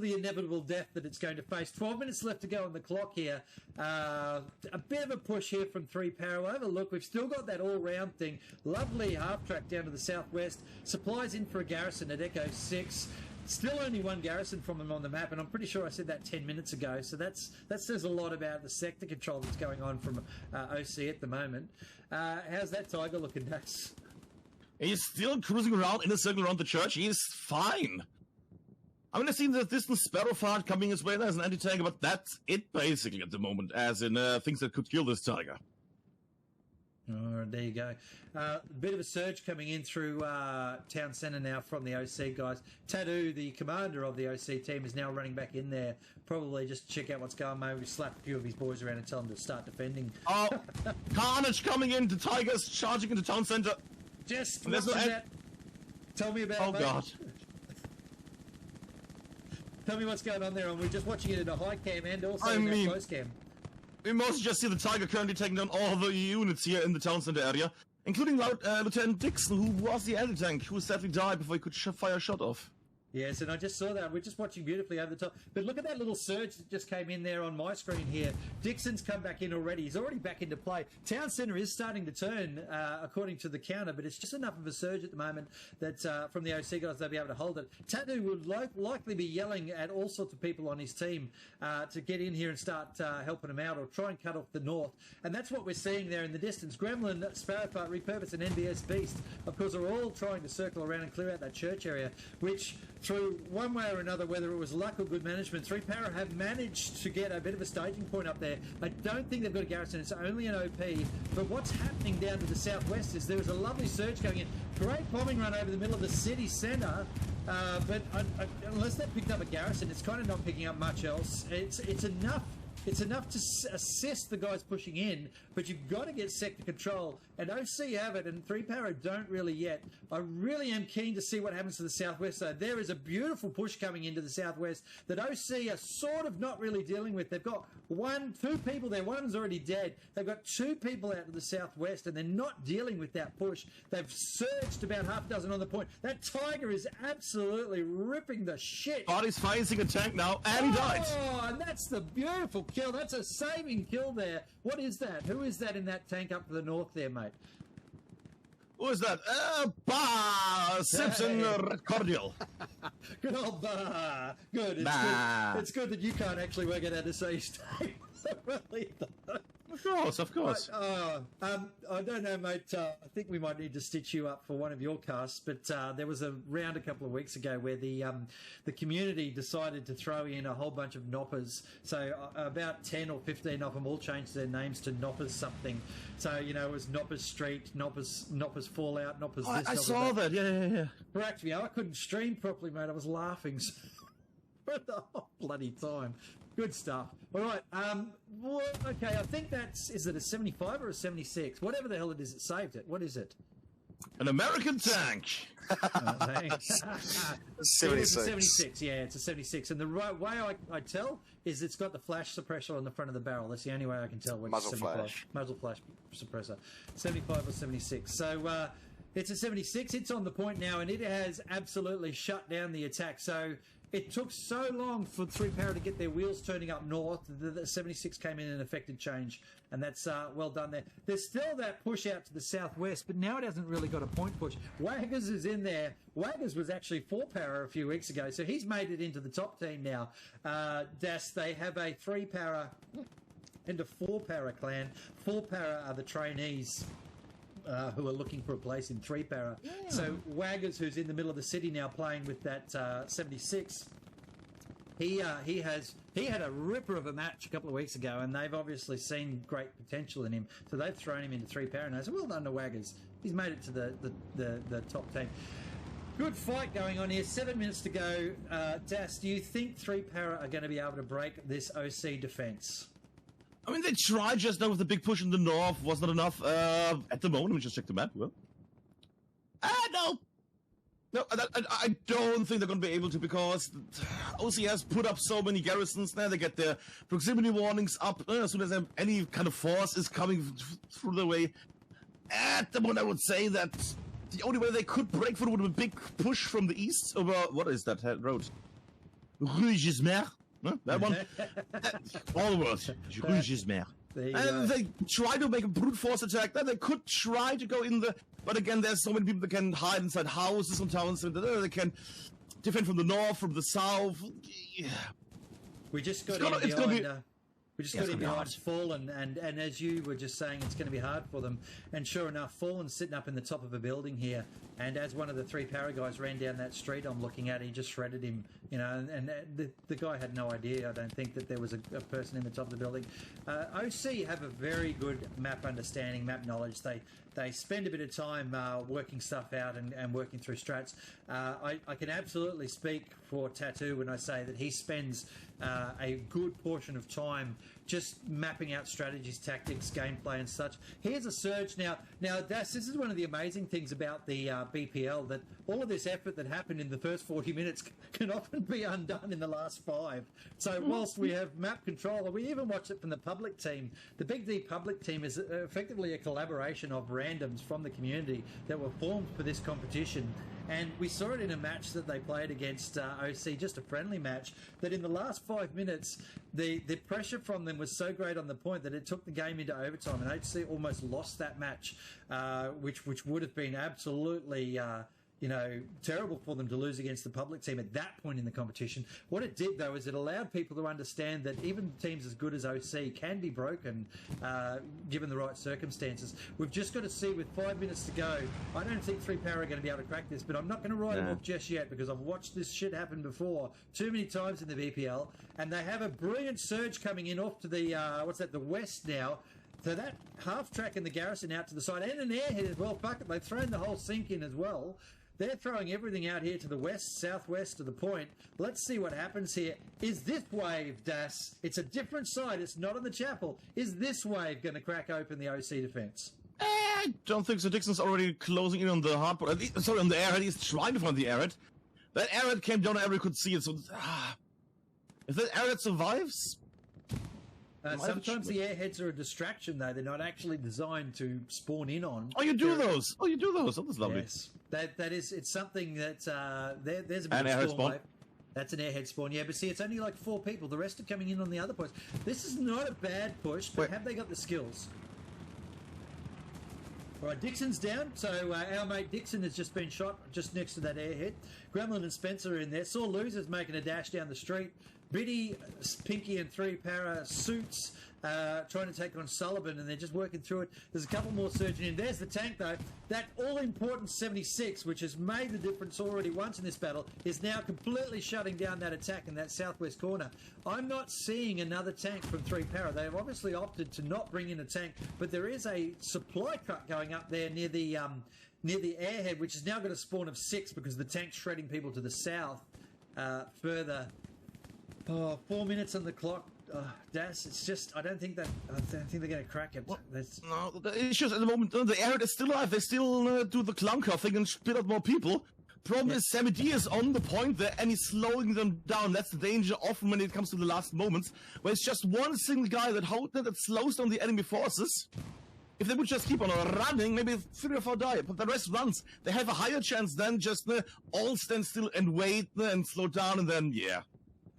the inevitable death that it's going to face. 12 minutes left to go on the clock here. A bit of a push here from 3 Power. Over look, we've still got that all-round thing. Lovely half-track down to the southwest. Supplies in for a garrison at Echo 6. Still only one garrison from them on the map, and I'm pretty sure I said that 10 minutes ago. So that says a lot about the sector control that's going on from OC at the moment. How's that Tiger looking, Dax? He's still cruising around in a circle around the church. He's fine. I mean, I've seen the distant Sparrowfart coming his way as an anti-tanker, but that's it basically at the moment, as in things that could kill this Tiger. Oh, there you go. A bit of a surge coming in through town centre now from the OC guys. Tattoo, the commander of the OC team, is now running back in there. Probably just to check out what's going on. Maybe slap a few of his boys around and tell them to start defending. Oh, carnage coming in. The Tigers charging into town centre. Just watching that. Tell me about it, mate. God. Tell me what's going on there. And we're just watching it in a high cam and also in a close cam. We mostly just see the Tiger currently taking down all the units here in the town center area, including Lieutenant Dixon, who was the anti-tank, who sadly died before he could fire a shot off. Yes, and I just saw that. We're just watching beautifully over the top. But look at that little surge that just came in there on my screen here. Dixon's come back in already. He's already back into play. Town Centre is starting to turn, according to the counter, but it's just enough of a surge at the moment that from the OC guys, they'll be able to hold it. Tattoo would likely be yelling at all sorts of people on his team to get in here and start helping him out or try and cut off the north. And that's what we're seeing there in the distance. Gremlin, Sparrowfart, Repurpose and NBS Beast, of course, are all trying to circle around and clear out that church area, which through one way or another, whether it was luck or good management, 3 Power have managed to get a bit of a staging point up there. I don't think they've got a garrison. It's only an OP. But what's happening down to the southwest is there's a lovely surge going in. Great bombing run over the middle of the city centre. But unless they've picked up a garrison, it's kind of not picking up much else. It's enough. It's enough to assist the guys pushing in, but you've got to get sector control. And OC have it, and 3 Power don't really yet. I really am keen to see what happens to the southwest, though. There is a beautiful push coming into the southwest that OC are sort of not really dealing with. They've got two people there. One of them's already dead. They've got 2 people out to the southwest, and they're not dealing with that push. They've surged about half a dozen on the point. That Tiger is absolutely ripping the shit. Body's facing a tank now, and he died. Oh, and that's the beautiful kill. That's a saving kill there. What is that? Who is that in that tank up to the north there, mate? Who is that? Simpson Cordial. Good old Bah. Good. It's Bah. good. It's good that you can't actually work it out to say his name. Really, Of course. I don't know, mate. I think we might need to stitch you up for one of your casts. But there was a round a couple of weeks ago where the community decided to throw in a whole bunch of Noppers. So about 10 or 15 of them all changed their names to Noppers something. So, you know, it was Noppers Street, Noppers Fallout, Noppers this, I Noppers saw that. Yeah. Cracked me. I couldn't stream properly, mate. I was laughing for the whole bloody time. Good stuff. All right. Okay, I think is it a 75 or a 76? Whatever the hell it is, it saved it. What is it? An American tank. Thanks. 76. It's a 76, yeah, it's a 76. And the right way I tell is it's got the flash suppressor on the front of the barrel. That's the only way I can tell. Muzzle flash. Muzzle flash suppressor. 75 or 76. So it's a 76. It's on the point now, and it has absolutely shut down the attack. So it took so long for 3-Para to get their wheels turning up north. The 76 came in and affected change, and that's well done there. There's still that push out to the southwest, but now it hasn't really got a point push. Waggers is in there. Waggers was actually 4-Para a few weeks ago, so he's made it into the top team now. Das, they have a 3-Para and a 4-Para clan. 4-Para are the trainees who are looking for a place in 3-Para. Yeah. So Waggers, who's in the middle of the city now playing with that 76, he had a ripper of a match a couple of weeks ago, and they've obviously seen great potential in him. So they've thrown him into 3-Para, and I said, well done to Waggers. He's made it to the top team. Good fight going on here. 7 minutes to go. Das, do you think 3-Para are going to be able to break this OC defense? I mean, they tried just now with the big push in the north. Was not enough. At the moment, we just check the map. Well, no. No, I don't think they're going to be able to, because OC has put up so many garrisons there. They get their proximity warnings up as soon as any kind of force is coming through the way. At the moment, I would say that the only way they could break through would be a big push from the east over, what is that road? Rue Gismer? No, that one. All the words. And they try to make a brute force attack. Then they could try to go in the... But again, there's so many people that can hide inside houses and towns. And they can defend from the north, from the south. Yeah. We just got in behind Fallen, and as you were just saying, it's going to be hard for them. And sure enough, Fallen's sitting up in the top of a building here, and as one of the 3-Para guys ran down that street I'm looking at, he just shredded him, you know, and the guy had no idea, I don't think, that there was a person in the top of the building. OC have a very good map understanding, map knowledge. They spend a bit of time working stuff out and working through strats. I can absolutely speak for Tattoo when I say that he spends a good portion of time just mapping out strategies, tactics, gameplay and such. Here's a surge now. Now, this is one of the amazing things about the BPL, that all of this effort that happened in the first 40 minutes can often be undone in the last 5. So whilst we have map control, we even watch it from the public team. The Big D public team is effectively a collaboration of randoms from the community that were formed for this competition. And we saw it in a match that they played against OC, just a friendly match, that in the last 5 minutes, the pressure from them was so great on the point that it took the game into overtime, and OC almost lost that match, which would have been absolutely... terrible for them to lose against the public team at that point in the competition. What it did, though, is it allowed people to understand that even teams as good as OC can be broken given the right circumstances. We've just got to see, with 5 minutes to go, I don't think 3-Para are going to be able to crack this, but I'm not going to write them off just yet, because I've watched this shit happen before too many times in the BPL, and they have a brilliant surge coming in off to the, the west now. So that half track in the garrison out to the side, and an airhead as well. Fuck it, they've thrown the whole sink in as well. They're throwing everything out here to the west, southwest of the point. Let's see what happens here. Is this wave, Das? It's a different side. It's not on the chapel. Is this wave going to crack open the OC defense? I don't think so. Dixon's already closing in on the hard point. Sorry, on the airhead. He's trying to find the airhead. That airhead came down, everyone could see it. So, if that airhead survives... sometimes the airheads are a distraction, though. They're not actually designed to spawn in on. Oh, you do those. Oh, that's lovely. Yes. That is, it's something that, there's a bit of spawn wave. That's an airhead spawn, yeah. But see, it's only like 4 people. The rest are coming in on the other points. This is not a bad push, but have they got the skills? All right, Dixon's down. So our mate Dixon has just been shot just next to that airhead. Gremlin and Spencer are in there. Saw Losers making a dash down the street. Biddy, Pinky and 3-Para, Suits, trying to take on Sullivan, and they're just working through it. There's a couple more surging in. There's the tank, though. That all-important 76, which has made the difference already once in this battle, is now completely shutting down that attack in that southwest corner. I'm not seeing another tank from 3 Para. They've obviously opted to not bring in a tank, but there is a supply truck going up there near the airhead, which is now got a spawn of 6 because the tank's shredding people to the south further. 4 minutes on the clock. Das, it's just, I don't think they're going to crack it. No, the issues at the moment, the airhead is still alive. They still do the clunker thing and spit out more people. Problem is, Sammy D is on the point there and he's slowing them down. That's the danger often when it comes to the last moments, where it's just one single guy that slows down the enemy forces. If they would just keep on running, maybe 3 or 4 die, but the rest runs. They have a higher chance than just all stand still and wait and slow down, and then, yeah.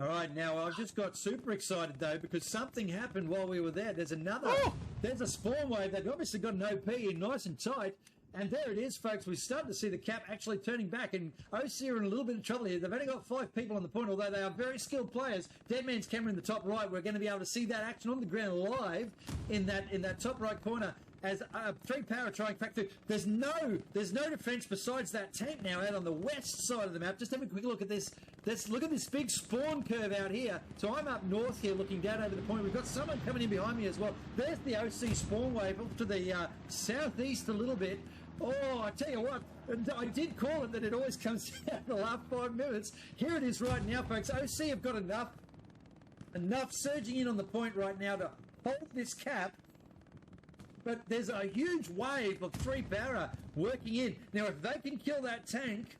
All right, now I just got super excited, though, because something happened while we were there. There's a spawn wave. They've obviously got an OP in nice and tight. And there it is, folks. We're starting to see the cap actually turning back. And OC are in a little bit of trouble here. They've only got 5 people on the point, although they are very skilled players. Deadman's camera in the top right. We're going to be able to see that action on the ground live in that top right corner as 3 Para trying back through. There's no defense besides that tank now out on the west side of the map. Just have a quick look at this. Let's look at this big spawn curve out here. So I'm up north here looking down over the point. We've got someone coming in behind me as well. There's the OC spawn wave off to the southeast a little bit. Oh, I tell you what, I did call it that it always comes down the last 5 minutes. Here it is right now, folks. OC have got enough surging in on the point right now to hold this cap. But there's a huge wave of 3 Para working in. Now, if they can kill that tank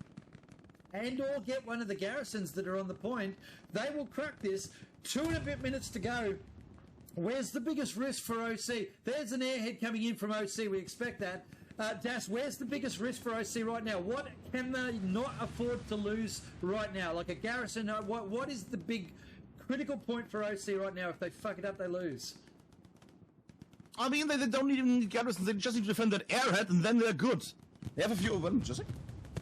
and or get one of the garrisons that are on the point, they will crack this. 2 and a bit minutes to go. Where's the biggest risk for OC? There's an airhead coming in from OC. We expect that. Das, where's the biggest risk for OC right now? What can they not afford to lose right now? Like a garrison, what is the big critical point for OC right now? If they fuck it up, they lose. I mean, they don't even need garrisons. They just need to defend that airhead, and then they're good. They have a few of them, just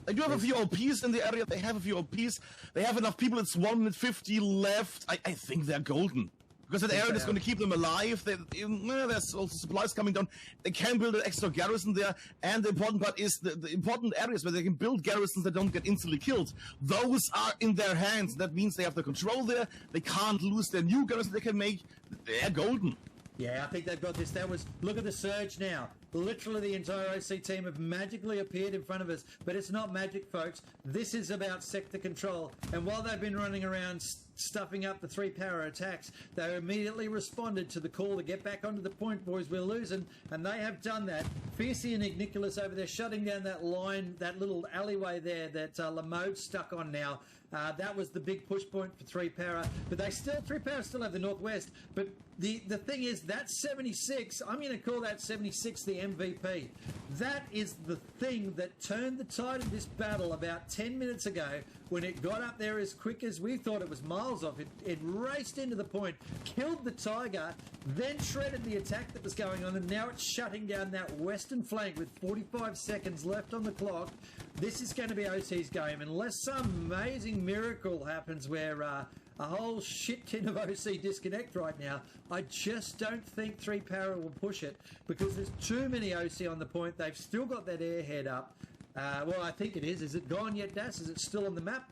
they do have a few OPs in the area. They have a few OPs. They have enough people. It's 1 minute 50 left. I think they're golden. Because that area is going to keep them alive. There's also supplies coming down. They can build an extra garrison there. And the important part is the important areas where they can build garrisons that don't get instantly killed. Those are in their hands. That means they have the control there. They can't lose their new garrison they can make. They're golden. Yeah, I think they've got this. Look at the surge now. Literally the entire OC team have magically appeared in front of us. But it's not magic, folks. This is about sector control. And while they've been running around stuffing up the 3 Para attacks, they immediately responded to the call to get back onto the point, boys. We're losing. And they have done that. Fiercey and Igniculus over there shutting down that line, that little alleyway there that Lamode's stuck on now. That was the big push point for 3 Para. But 3 Para still have the northwest. But the thing is, that 76, I'm going to call that 76 the MVP. That is the thing that turned the tide of this battle about 10 minutes ago when it got up there as quick as we thought it was miles off. It raced into the point, killed the Tiger, then shredded the attack that was going on, and now it's shutting down that western flank with 45 seconds left on the clock. This is going to be OC's game, unless some amazing miracle happens where a whole shit tin of OC disconnect right now. I just don't think 3 Para will push it because there's too many OC on the point. They've still got that airhead up. Well, I think it is. Is it gone yet, Das? Is it still on the map?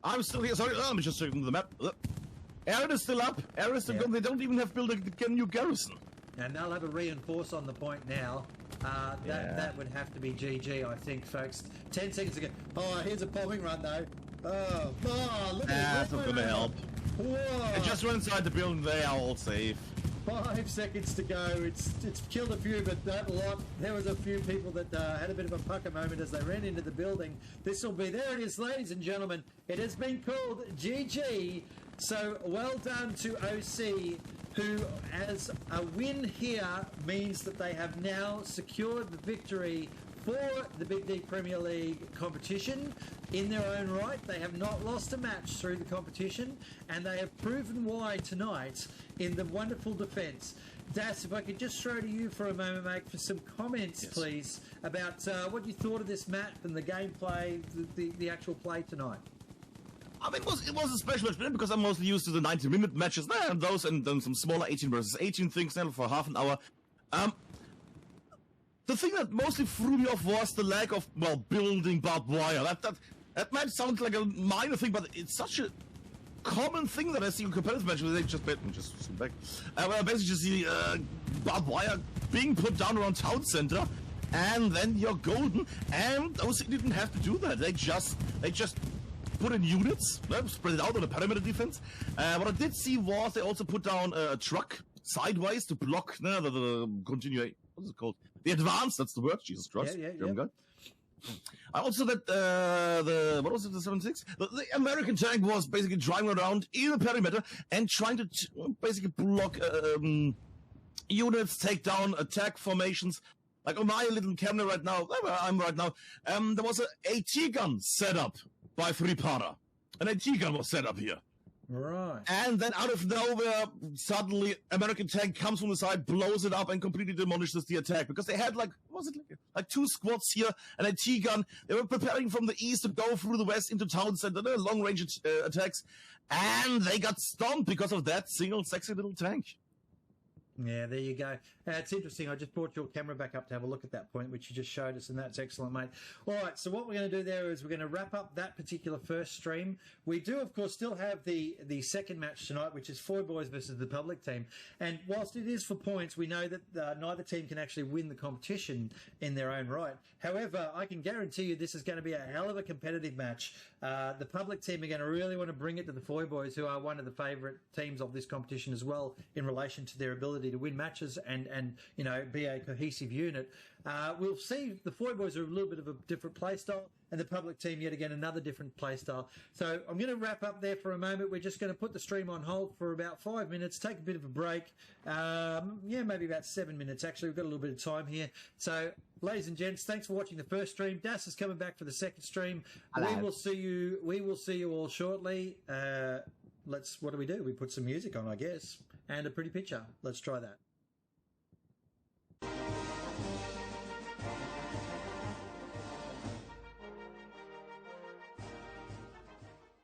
I'm still here. Sorry, let me just check the map. Airhead is still up. Airhead is still gone. They don't even have built a new garrison. And they'll have a reinforce on the point now. That would have to be GG, I think, folks. 10 seconds ago. Oh, here's a bombing run, though. Oh, look at that's not going to help. Whoa. And just run inside the building. They are all safe. 5 seconds to go. It's killed a few, but that lot. There was a few people that had a bit of a pucker moment as they ran into the building. This will be, there it is, ladies and gentlemen. It has been called GG. So well done to OC, who, as a win here, means that they have now secured the victory for the Big D Premier League competition in their own right. They have not lost a match through the competition, and they have proven why tonight in the wonderful defence. Das, if I could just throw to you for a moment, mate, for some comments, please, about what you thought of this map and the gameplay, the actual play tonight. I mean, it was a special match because I'm mostly used to the 90-minute matches there and those, and then some smaller 18 versus 18 things now for half an hour. The thing that mostly threw me off was the lack of, well, building barbed wire. That might sound like a minor thing, but it's such a common thing that I see in competitive matches. They just swing back. Where I basically just see barbed wire being put down around town center, and then you're golden. And OC didn't have to do that. They just put in units, spread it out on a perimeter defense. What I did see was they also put down a truck sideways to block the continue. What is it called? The advance. That's the word. Jesus Christ. Yeah. German guy. I also that what was it, the 7.6? The American tank was basically driving around in the perimeter and trying to basically block units, take down attack formations. Like on my little camera right now, where I'm right now, there was an AT gun set up by 3-parter. An AT gun was set up here. Right. And then out of nowhere, suddenly American tank comes from the side, blows it up, and completely demolishes the attack. Because they had like 2 squads here, an AT gun. They were preparing from the east to go through the west into town center, long range attacks, and they got stomped because of that single sexy little tank. Yeah, there you go. It's interesting. I just brought your camera back up to have a look at that point, which you just showed us, and that's excellent, mate. All right, so what we're going to do there is we're going to wrap up that particular first stream. We do, of course, still have the second match tonight, which is Foy Boys versus the Public team. And whilst it is for points, we know that neither team can actually win the competition in their own right. However, I can guarantee you this is going to be a hell of a competitive match. The Public team are going to really want to bring it to the Foy Boys, who are one of the favourite teams of this competition as well, in relation to their ability to win matches and be a cohesive unit. We'll see the Foy Boys are a little bit of a different play style, and the Public team yet again another different play style. So I'm going to wrap up there for a moment. We're just going to put the stream on hold for about 5 minutes, take a bit of a break. Maybe about 7 minutes actually. We've got a little bit of time here. So ladies and gents, thanks for watching the first stream. Das is coming back for the second stream. Hello. We will see you all shortly. What do? We put some music on, I guess, and a pretty picture. Let's try that.